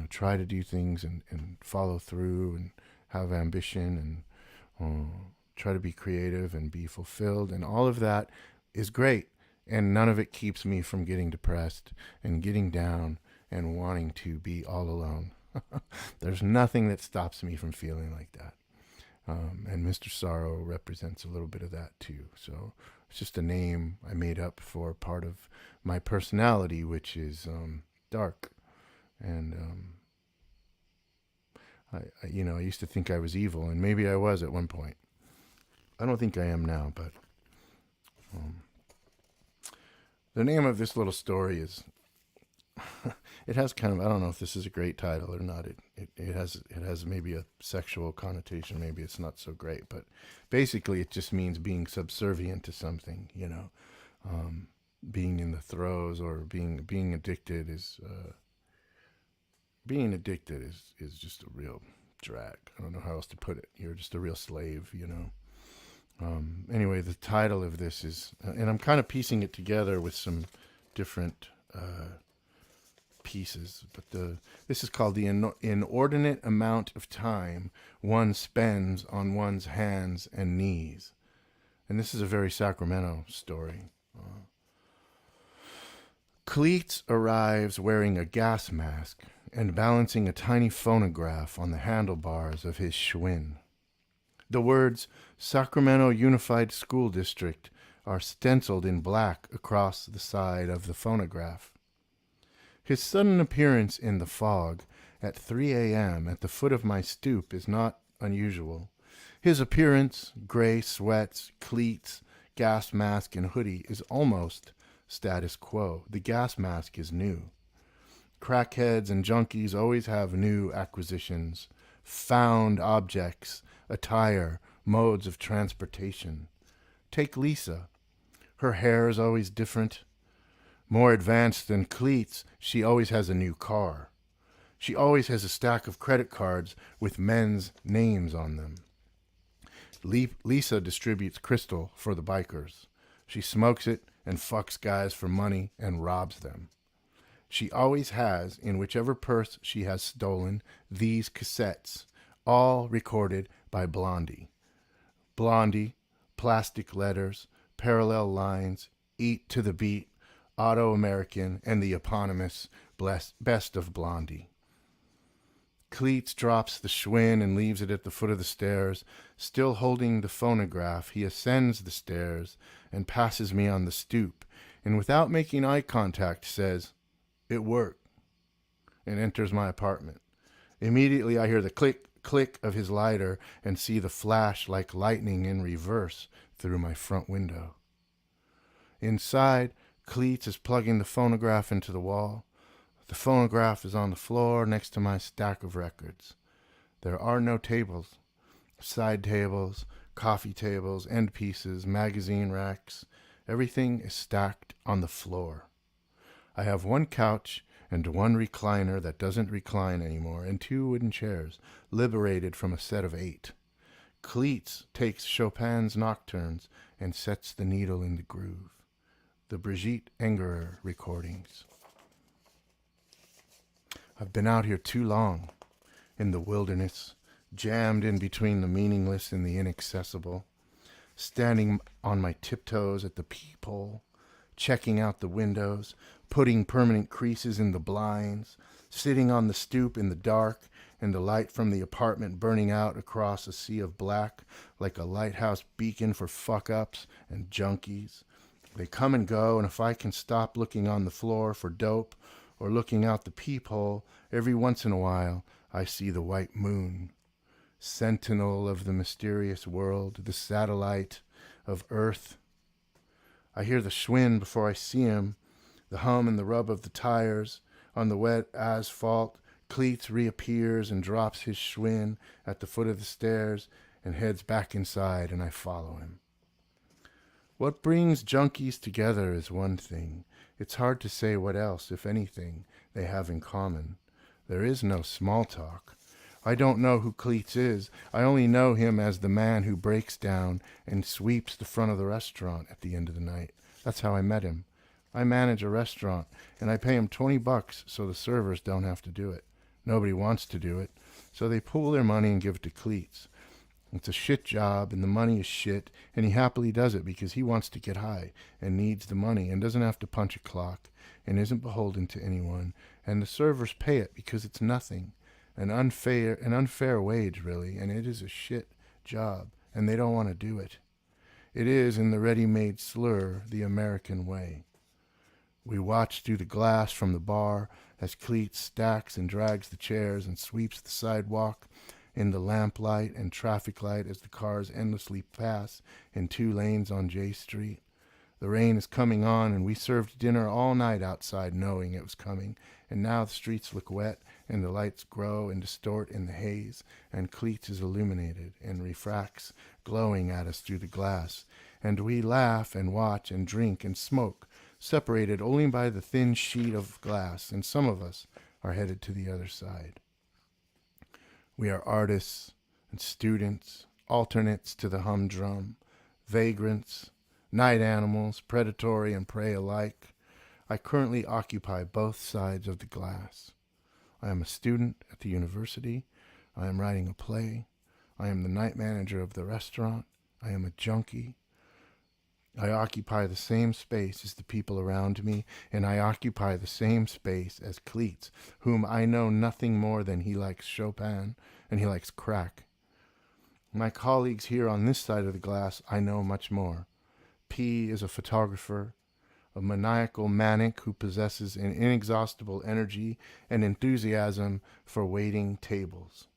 try to do things and follow through and have ambition and try to be creative and be fulfilled, and all of that is great. And none of it keeps me from getting depressed and getting down and wanting to be all alone. There's nothing that stops me from feeling like that. And Mr. Sorrow represents a little bit of that too. So it's just a name I made up for part of my personality, which is dark. And I used to think I was evil, and maybe I was at one point. I don't think I am now, but the name of this little story is, it has kind of, I don't know if this is a great title or not. It has maybe a sexual connotation. Maybe it's not so great, but basically it just means being subservient to something, being in the throes, or being addicted is just a real drag. I don't know how else to put it. You're just a real slave, Anyway, the title of this is, and I'm kind of piecing it together with some different pieces, but this is called The Inordinate Amount of Time One Spends on One's Hands and Knees. And this is a very Sacramento story. Cleats arrives wearing a gas mask and balancing a tiny phonograph on the handlebars of his Schwinn. The words Sacramento Unified School District are stenciled in black across the side of the phonograph. His sudden appearance in the fog at 3 a.m. at the foot of my stoop is not unusual. His appearance, gray sweats, cleats, gas mask, and hoodie, is almost status quo. The gas mask is new. Crackheads and junkies always have new acquisitions, found objects, attire, modes of transportation. Take Lisa. Her hair is always different. More advanced than cleats, she always has a new car. She always has a stack of credit cards with men's names on them. Lisa distributes crystal for the bikers. She smokes it and fucks guys for money and robs them. She always has, in whichever purse she has stolen, these cassettes, all recorded by Blondie. Blondie, plastic letters, parallel lines, Eat to the Beat, Auto American, and the eponymous Best of Blondie. Cleats drops the Schwinn and leaves it at the foot of the stairs. Still holding the phonograph, he ascends the stairs and passes me on the stoop, and without making eye contact says, "It worked," and enters my apartment. Immediately I hear the click of his lighter and see the flash like lightning in reverse through my front window. Inside, Cleats is plugging the phonograph into the wall. The phonograph is on the floor next to my stack of records. There are no tables, side tables, coffee tables, end pieces, magazine racks. Everything is stacked on the floor. I have one couch and one recliner that doesn't recline anymore, and two wooden chairs, liberated from a set of 8. Cleats takes Chopin's nocturnes and sets the needle in the groove. The Brigitte Engerer recordings. I've been out here too long, in the wilderness, jammed in between the meaningless and the inaccessible, standing on my tiptoes at the peephole, checking out the windows, putting permanent creases in the blinds, sitting on the stoop in the dark, and the light from the apartment burning out across a sea of black like a lighthouse beacon for fuck-ups and junkies. They come and go, and if I can stop looking on the floor for dope or looking out the peephole, every once in a while I see the white moon, sentinel of the mysterious world, the satellite of Earth. I hear the schwinn before I see him, the hum and the rub of the tires on the wet asphalt. Cleats reappears and drops his schwinn at the foot of the stairs and heads back inside, and I follow him. What brings junkies together is one thing. It's hard to say what else, if anything, they have in common. There is no small talk. I don't know who Cleats is. I only know him as the man who breaks down and sweeps the front of the restaurant at the end of the night. That's how I met him. I manage a restaurant, and I pay him $20 so the servers don't have to do it. Nobody wants to do it, so they pool their money and give it to Cleats. It's a shit job, and the money is shit, and he happily does it because he wants to get high and needs the money and doesn't have to punch a clock and isn't beholden to anyone, and the servers pay it because it's nothing, an unfair wage, really, and it is a shit job, and they don't want to do it. It is, in the ready-made slur, the American way. We watch through the glass from the bar as Cleats stacks and drags the chairs and sweeps the sidewalk in the lamplight and traffic light as the cars endlessly pass in 2 lanes on J Street. The rain is coming on, and we served dinner all night outside knowing it was coming, and now the streets look wet and the lights grow and distort in the haze, and Cleats is illuminated and refracts, glowing at us through the glass, and we laugh and watch and drink and smoke, separated only by the thin sheet of glass, and some of us are headed to the other side. We are artists and students, alternates to the humdrum, vagrants, night animals, predatory and prey alike. I currently occupy both sides of the glass. I am a student at the university. I am writing a play. I am the night manager of the restaurant. I am a junkie. I occupy the same space as the people around me, and I occupy the same space as Cleats, whom I know nothing more than he likes Chopin and he likes crack. My colleagues here on this side of the glass, I know much more. P is a photographer, a maniacal manic who possesses an inexhaustible energy and enthusiasm for waiting tables.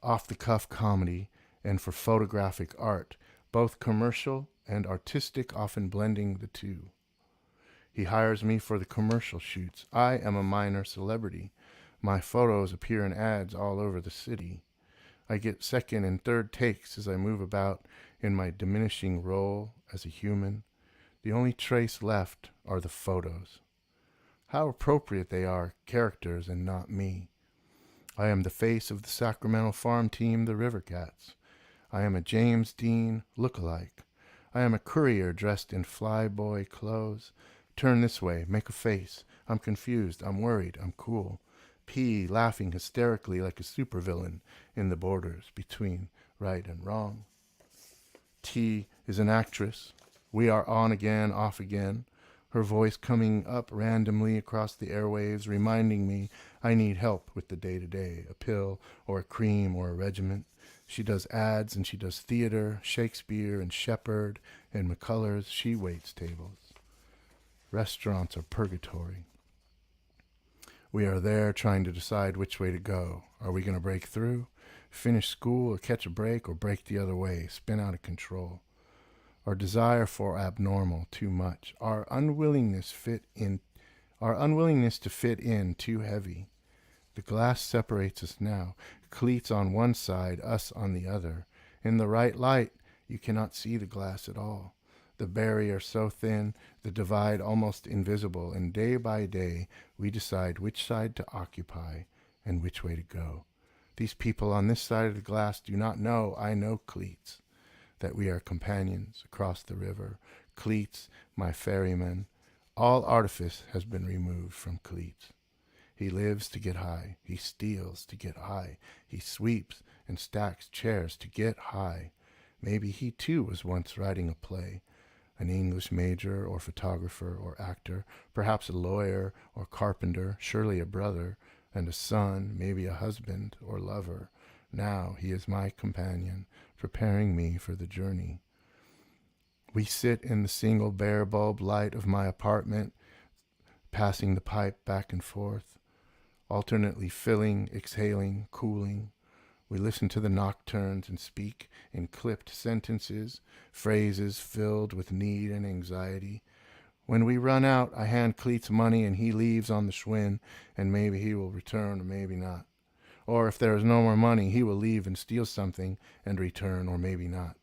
Off-the-cuff comedy and for photographic art, both commercial and artistic, often blending the two. He hires me for the commercial shoots. I am a minor celebrity. My photos appear in ads all over the city. I get second and third takes as I move about in my diminishing role as a human. The only trace left are the photos. How appropriate they are, characters and not me. I am the face of the Sacramento farm team, the River Cats. I am a James Dean look-alike. I am a courier dressed in flyboy clothes. Turn this way, make a face. I'm confused, I'm worried, I'm cool. P laughing hysterically like a supervillain in the borders between right and wrong. T is an actress. We are on again, off again. Her voice coming up randomly across the airwaves, reminding me I need help with the day-to-day, a pill or a cream or a regimen. She does ads and she does theater, Shakespeare and Shepard and McCullers. She waits tables. Restaurants are purgatory. We are there trying to decide which way to go. Are we going to break through, finish school, or catch a break, or break the other way, spin out of control? Our desire for abnormal too much. Our unwillingness to fit in too heavy. The glass separates us now. Cleats on one side, us on the other. In the right light, you cannot see the glass at all. the barrier so thin, the divide almost invisible, and day by day we decide which side to occupy and which way to go. These people on this side of the glass do not know, I know, Cleats, that we are companions across the river. Cleats, my ferryman. All artifice has been removed from Cleats. He lives to get high. He steals to get high. He sweeps and stacks chairs to get high. Maybe he too was once writing a play, an English major or photographer or actor, perhaps a lawyer or carpenter, surely a brother and a son, maybe a husband or lover. Now he is my companion, preparing me for the journey. We sit in the single bare bulb light of my apartment, passing the pipe back and forth, alternately filling, exhaling, cooling. We listen to the nocturnes and speak in clipped sentences, phrases filled with need and anxiety. When we run out, I hand Cleats money and he leaves on the Schwinn, and maybe he will return or maybe not. Or if there is no more money, he will leave and steal something and return, or maybe not.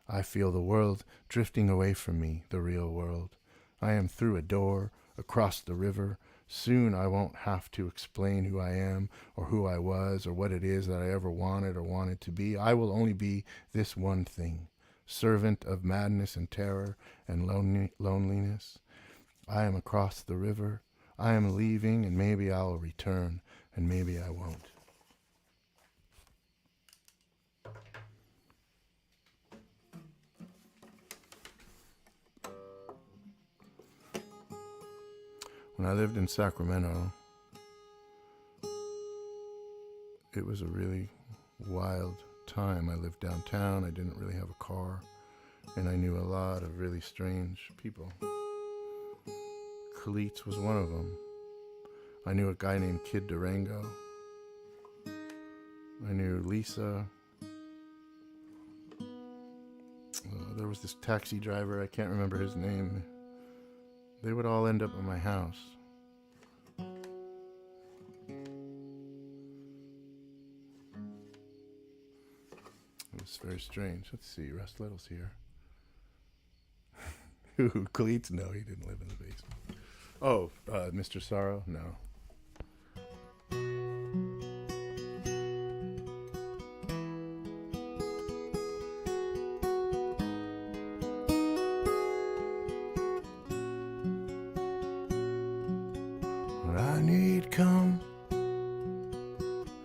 I feel the world drifting away from me, the real world. I am through a door, across the river. Soon I won't have to explain who I am, or who I was, or what it is that I ever wanted or wanted to be. I will only be this one thing, servant of madness and terror and loneliness. I am across the river. I am leaving, and maybe I will return, and maybe I won't. When I lived in Sacramento, it was a really wild time. I lived downtown. I didn't really have a car, and I knew a lot of really strange people. Cleats was one of them. I knew a guy named Kid Durango. I knew Lisa. There was this taxi driver, I can't remember his name. They would all end up at my house. It was very strange. Let's see, Russ Little's here. Who? Cleats? No, he didn't live in the basement. Oh, Mr. Sorrow? No. I knew you'd come,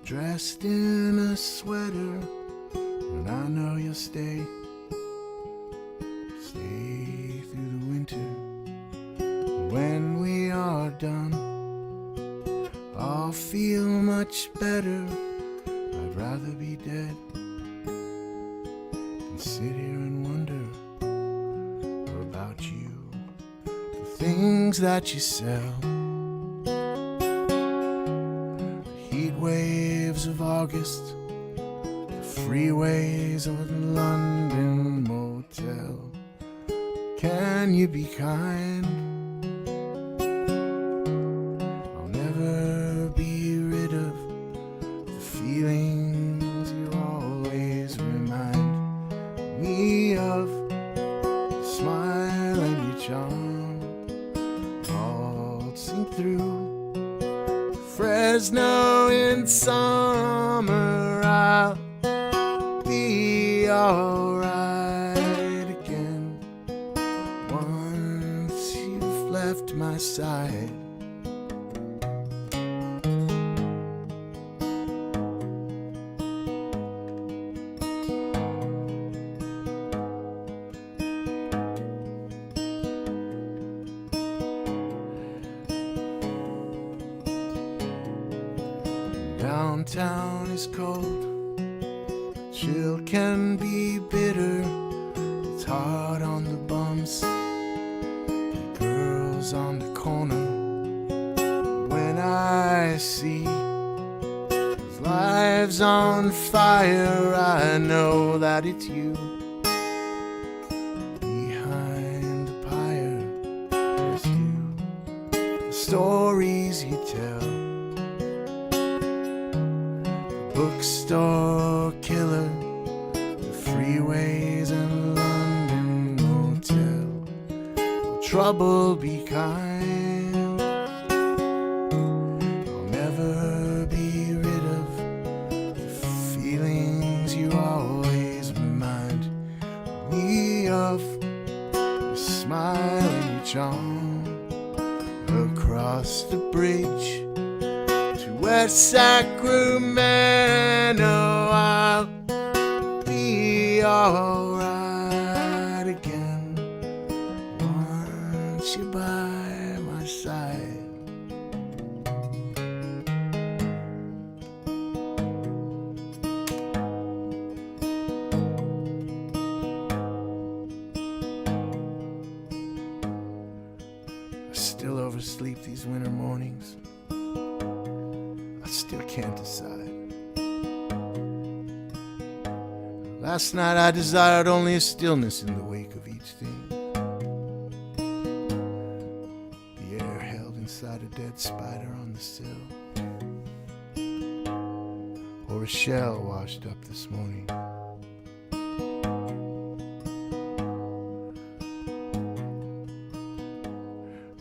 dressed in a sweater, and I know you'll stay through the winter. When we are done, I'll feel much better. I'd rather be dead than sit here and wonder about you, the things that you sell. Heat waves of August, the freeways of a London motel. Can you be kind? I'll never be rid of the feelings you always remind me of. Your smile and your charm waltzing through Fresno in summer. I'll be alright again once you've left my side. Downtown is cold, chill can be bitter. It's hard on the bums, the girls on the corner. When I see these lives on fire, I know that it's you behind the pyre. There's you, the stories you tell. Bookstore killer, the freeways and London trouble, be kind. I'll never be rid of the feelings you always remind me of. Your smile and your charm across the bridge to West Sacramento. I'll be alright again once you're by my side. I still oversleep these winter mornings. I still can't decide. Last night I desired only a stillness in the wake of each thing. The air held inside a dead spider on the sill, or a shell washed up this morning.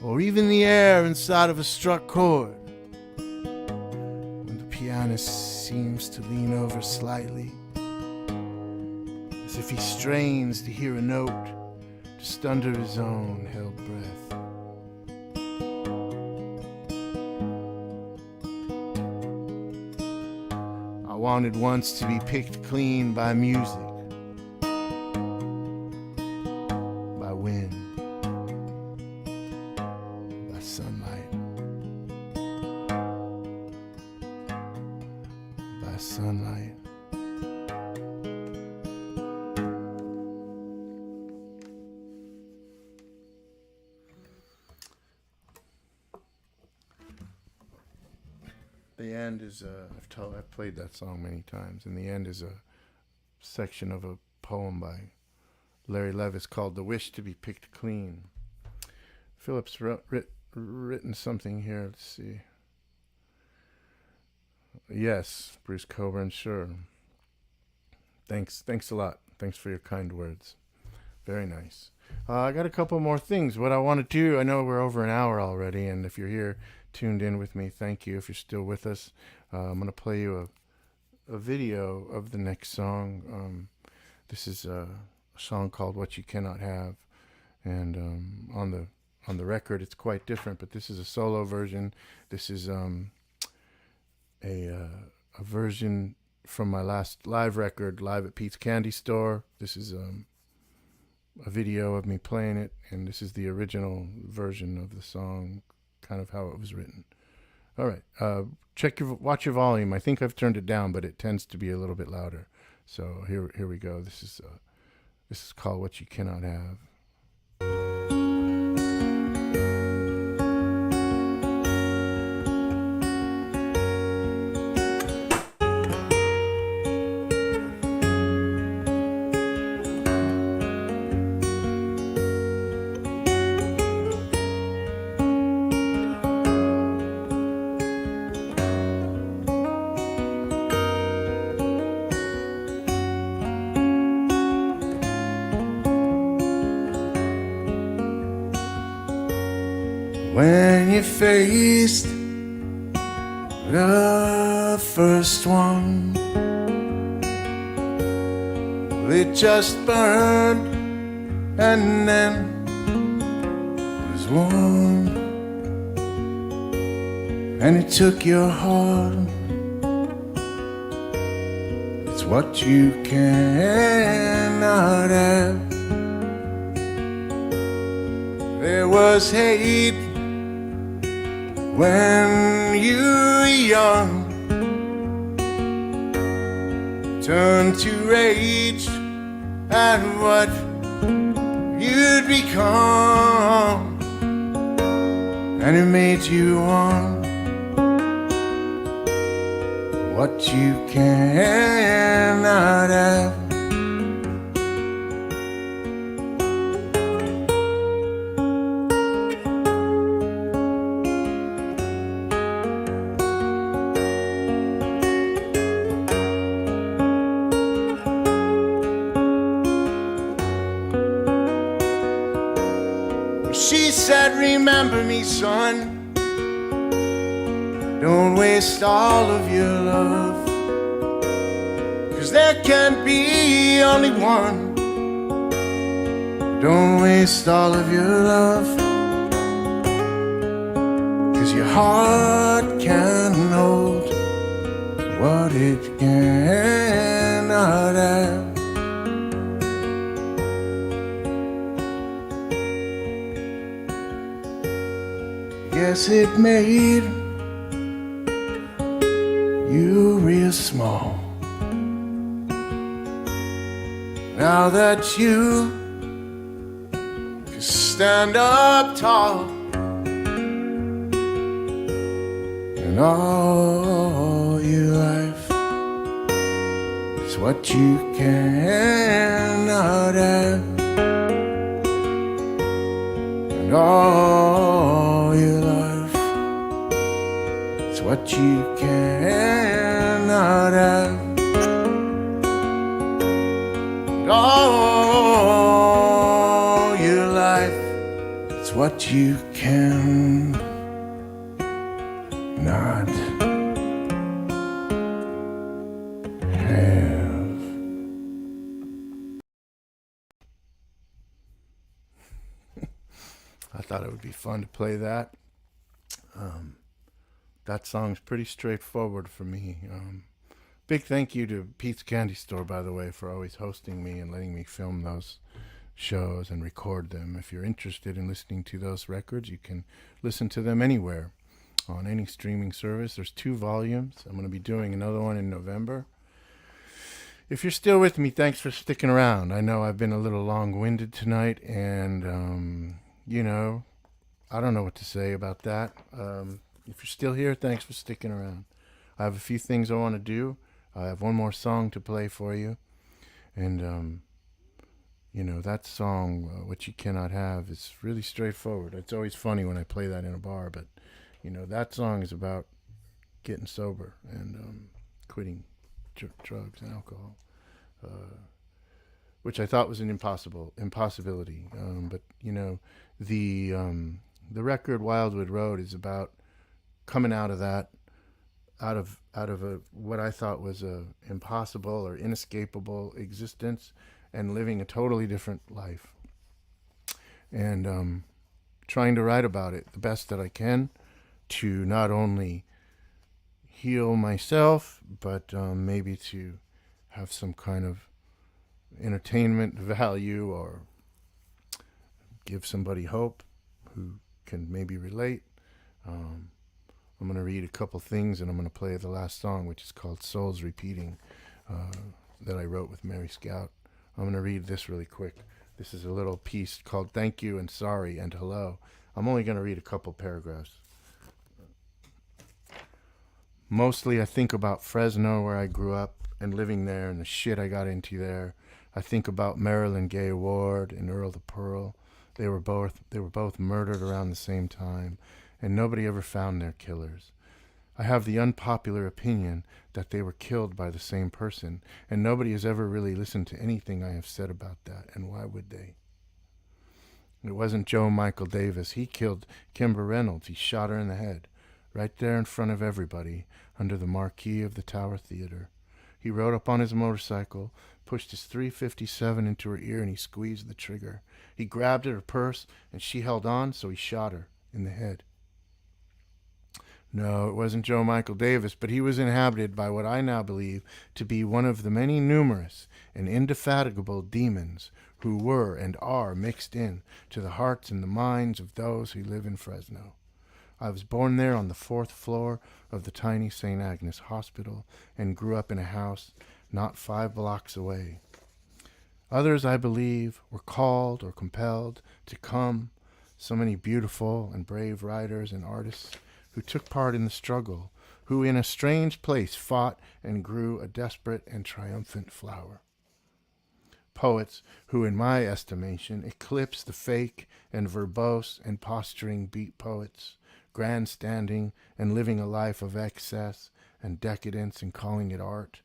Or even the air inside of a struck chord, when the pianist seems to lean over slightly, as if he strains to hear a note just under his own held breath. I wanted once to be picked clean by music, by wind, by sunlight, by sunlight. The end is I've played that song many times, and the end is a section of a poem by Larry Levis called "The Wish to Be Picked Clean." Philip's written something here. Let's see. Yes, Bruce Coburn, sure. Thanks a lot. Thanks for your kind words. Very nice. I got a couple more things. What I want to do, I know we're over an hour already, and if you're here tuned in with me, thank you. If you're still with us, I'm going to play you a video of the next song. This is a song called "What You Cannot Have," and on the record it's quite different, but this is a solo version. This is a version from my last live record, live at Pete's Candy Store. This is a video of me playing it, and this is the original version of the song, kind of how it was written. All right, watch your volume. I think I've turned it down, but it tends to be a little bit louder. So here we go. This is called "What You Cannot Have." When you're faced the first one, it just burned and then was warm, and it took your heart. It's what you cannot have. There was hate when you were young, turned to rage at what you'd become, and it made you want what you cannot have. She said, remember me, son, don't waste all of your love, 'cause there can be only one. Don't waste all of your love, 'cause your heart can hold what it cannot have. Guess it made you real small. Now that you can stand up tall, and all your life is what you cannot have, and all your life is what you cannot have, and all your life is what you can not have. I thought it would be fun to play that. That song's pretty straightforward for me. Big thank you to Pete's Candy Store, by the way, for always hosting me and letting me film those shows and record them. If you're interested in listening to those records, you can listen to them anywhere on any streaming service. There's 2 volumes. I'm going to be doing another one in November. If you're still with me, thanks for sticking around. I know I've been a little long-winded tonight, and, I don't know what to say about that. If you're still here, thanks for sticking around. I have a few things I want to do. I have one more song to play for you. And, that song, What You Cannot Have, is really straightforward. It's always funny when I play that in a bar, but, that song is about getting sober and quitting drugs and alcohol, which I thought was an impossibility. But, the record Wildwood Road is about coming out of that, out of what I thought was a impossible or inescapable existence, and living a totally different life, and trying to write about it the best that I can, to not only heal myself, but maybe to have some kind of entertainment value, or give somebody hope who can maybe relate. I'm going to read a couple things, and I'm going to play the last song, which is called Souls Repeating, that I wrote with Mary Scout. I'm going to read this really quick. This is a little piece called Thank You and Sorry and Hello. I'm only going to read a couple paragraphs. Mostly I think about Fresno, where I grew up, and living there, and the shit I got into there. I think about Marilyn Gay Ward and Earl the Pearl. They were both murdered around the same time, and nobody ever found their killers. I have the unpopular opinion that they were killed by the same person, and nobody has ever really listened to anything I have said about that, and why would they? It wasn't Joe Michael Davis. He killed Kimber Reynolds. He shot her in the head, right there in front of everybody, under the marquee of the Tower Theater. He rode up on his motorcycle, pushed his .357 into her ear, and he squeezed the trigger. He grabbed at her purse, and she held on, so he shot her in the head. No, it wasn't Joe Michael Davis, but he was inhabited by what I now believe to be one of the many numerous and indefatigable demons who were and are mixed in to the hearts and the minds of those who live in Fresno. I was born there on the 4th floor of the tiny St. Agnes Hospital, and grew up in a house not 5 blocks away. Others, I believe, were called or compelled to come, so many beautiful and brave writers and artists who took part in the struggle, who in a strange place fought and grew a desperate and triumphant flower. Poets who, in my estimation, eclipse the fake and verbose and posturing beat poets, grandstanding and living a life of excess and decadence and calling it art,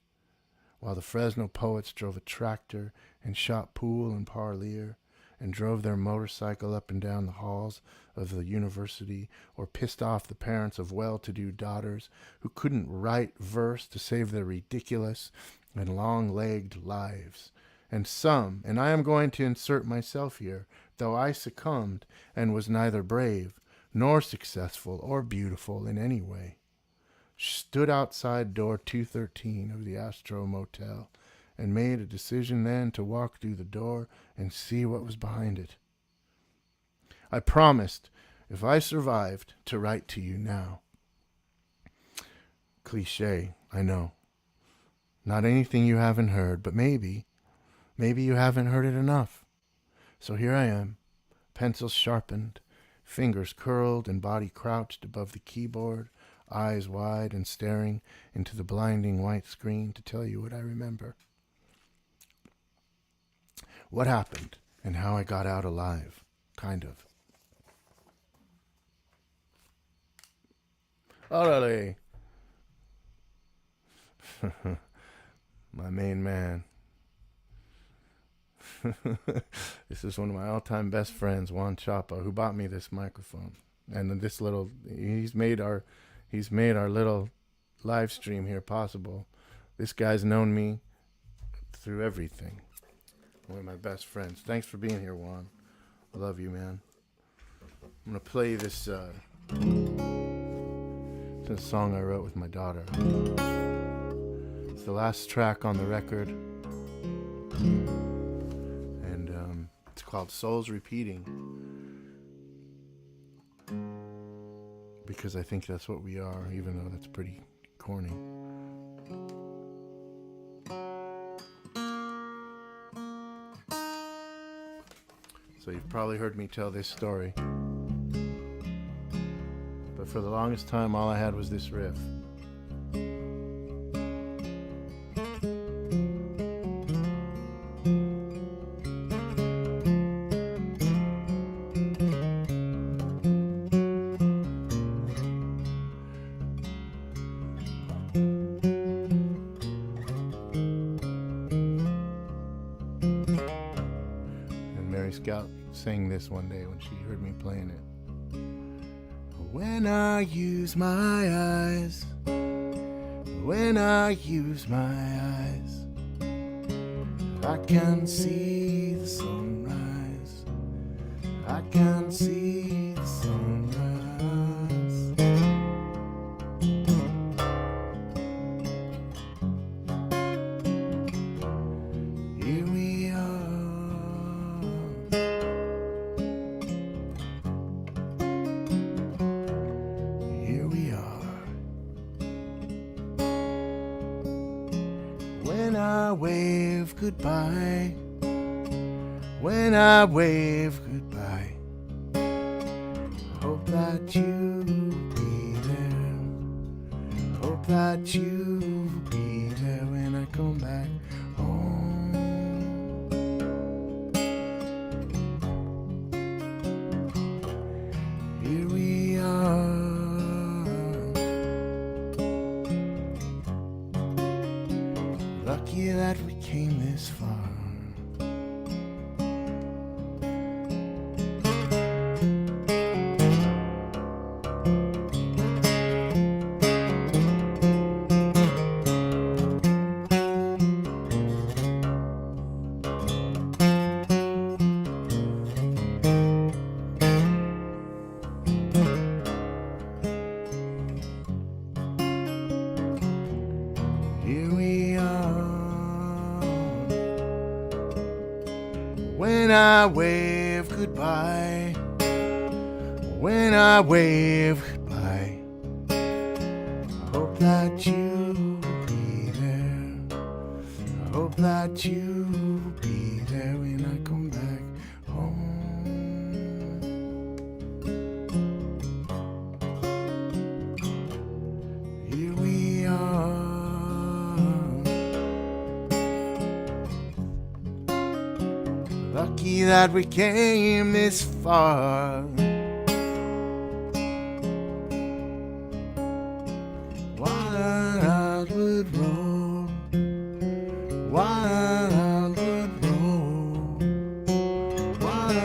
while the Fresno poets drove a tractor and shot pool and parlier and drove their motorcycle up and down the halls of the university, or pissed off the parents of well-to-do daughters who couldn't write verse to save their ridiculous and long-legged lives. And some, and I am going to insert myself here, though I succumbed and was neither brave nor successful or beautiful in any way, stood outside door 213 of the Astro Motel and made a decision then to walk through the door and see what was behind it. I promised, if I survived, to write to you now. Cliché, I know. Not anything you haven't heard, but maybe you haven't heard it enough. So here I am, pencils sharpened, fingers curled and body crouched above the keyboard, eyes wide and staring into the blinding white screen to tell you what I remember. What happened and how I got out alive, kind of. Orale! My main man. This is one of my all-time best friends, Juan Chapa, who bought me this microphone. And this little, he's made our little live stream here possible. This guy's known me through everything. One of my best friends. Thanks for being here, Juan. I love you, man. I'm gonna play this. It's a song I wrote with my daughter. It's the last track on the record, and it's called "Souls Repeating," because I think that's what we are, even though that's pretty corny. So you've probably heard me tell this story. But for the longest time, all I had was this riff. And Mary Scout sang this one day when she heard me playing it. When I use my eyes, when I use my eyes, I can see the sunrise, I can see the sunrise. Here we are, here we are. When I wave goodbye, when I wave goodbye, I hope that you'll be there, hope that you'll be there when I come back home. Here we are, lucky that we came this far. Here we are. When I wave goodbye, when I wave goodbye, I hope that you'll be there, I hope that you'll be there when I come back home. Here we are, lucky that we came this far. Wildwood Road, Wildwood Road, Wildwood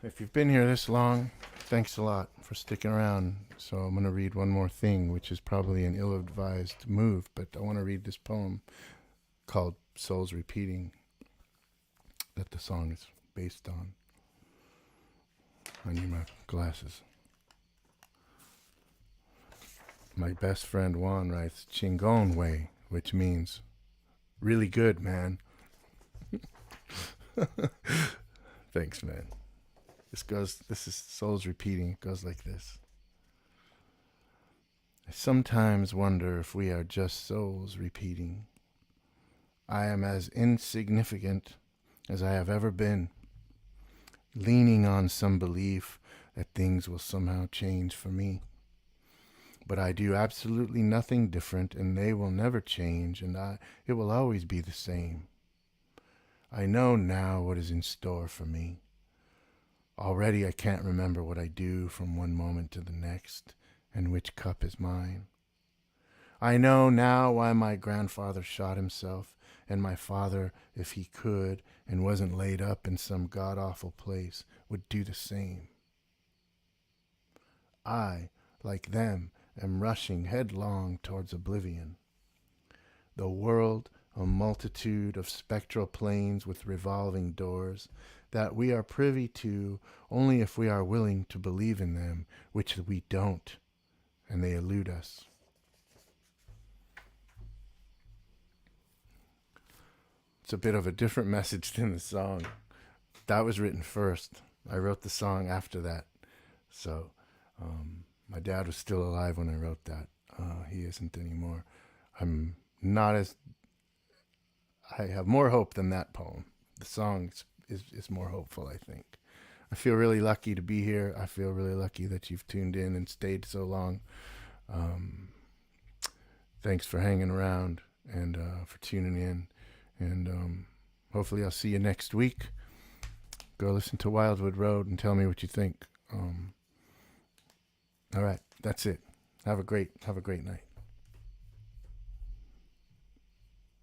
If you've been here this long, thanks a lot for sticking around. So I'm going to read one more thing, which is probably an ill-advised move, but I want to read this poem called Souls Repeating that the song is based on. I need my glasses. My best friend Juan writes, Chingon way, which means really good, man. Thanks, man. This is Souls Repeating. It goes like this. I sometimes wonder if we are just souls repeating. I am as insignificant as I have ever been, leaning on some belief that things will somehow change for me. But I do absolutely nothing different, and they will never change, and it will always be the same. I know now what is in store for me. Already I can't remember what I do from one moment to the next, and which cup is mine. I know now why my grandfather shot himself, and my father, if he could, and wasn't laid up in some god-awful place, would do the same. I, like them, am rushing headlong towards oblivion. The world, a multitude of spectral planes with revolving doors, that we are privy to only if we are willing to believe in them, which we don't, and they elude us. It's a bit of a different message than the song. That was written first. I wrote the song after that. So my dad was still alive when I wrote that. He isn't anymore. I'm not as... I have more hope than that poem. The song is more hopeful, I think. I feel really lucky to be here. I feel really lucky that you've tuned in and stayed so long. Thanks for hanging around and for tuning in. And hopefully I'll see you next week. Go listen to Wildwood Road and tell me what you think. All right, that's it. Have a great night.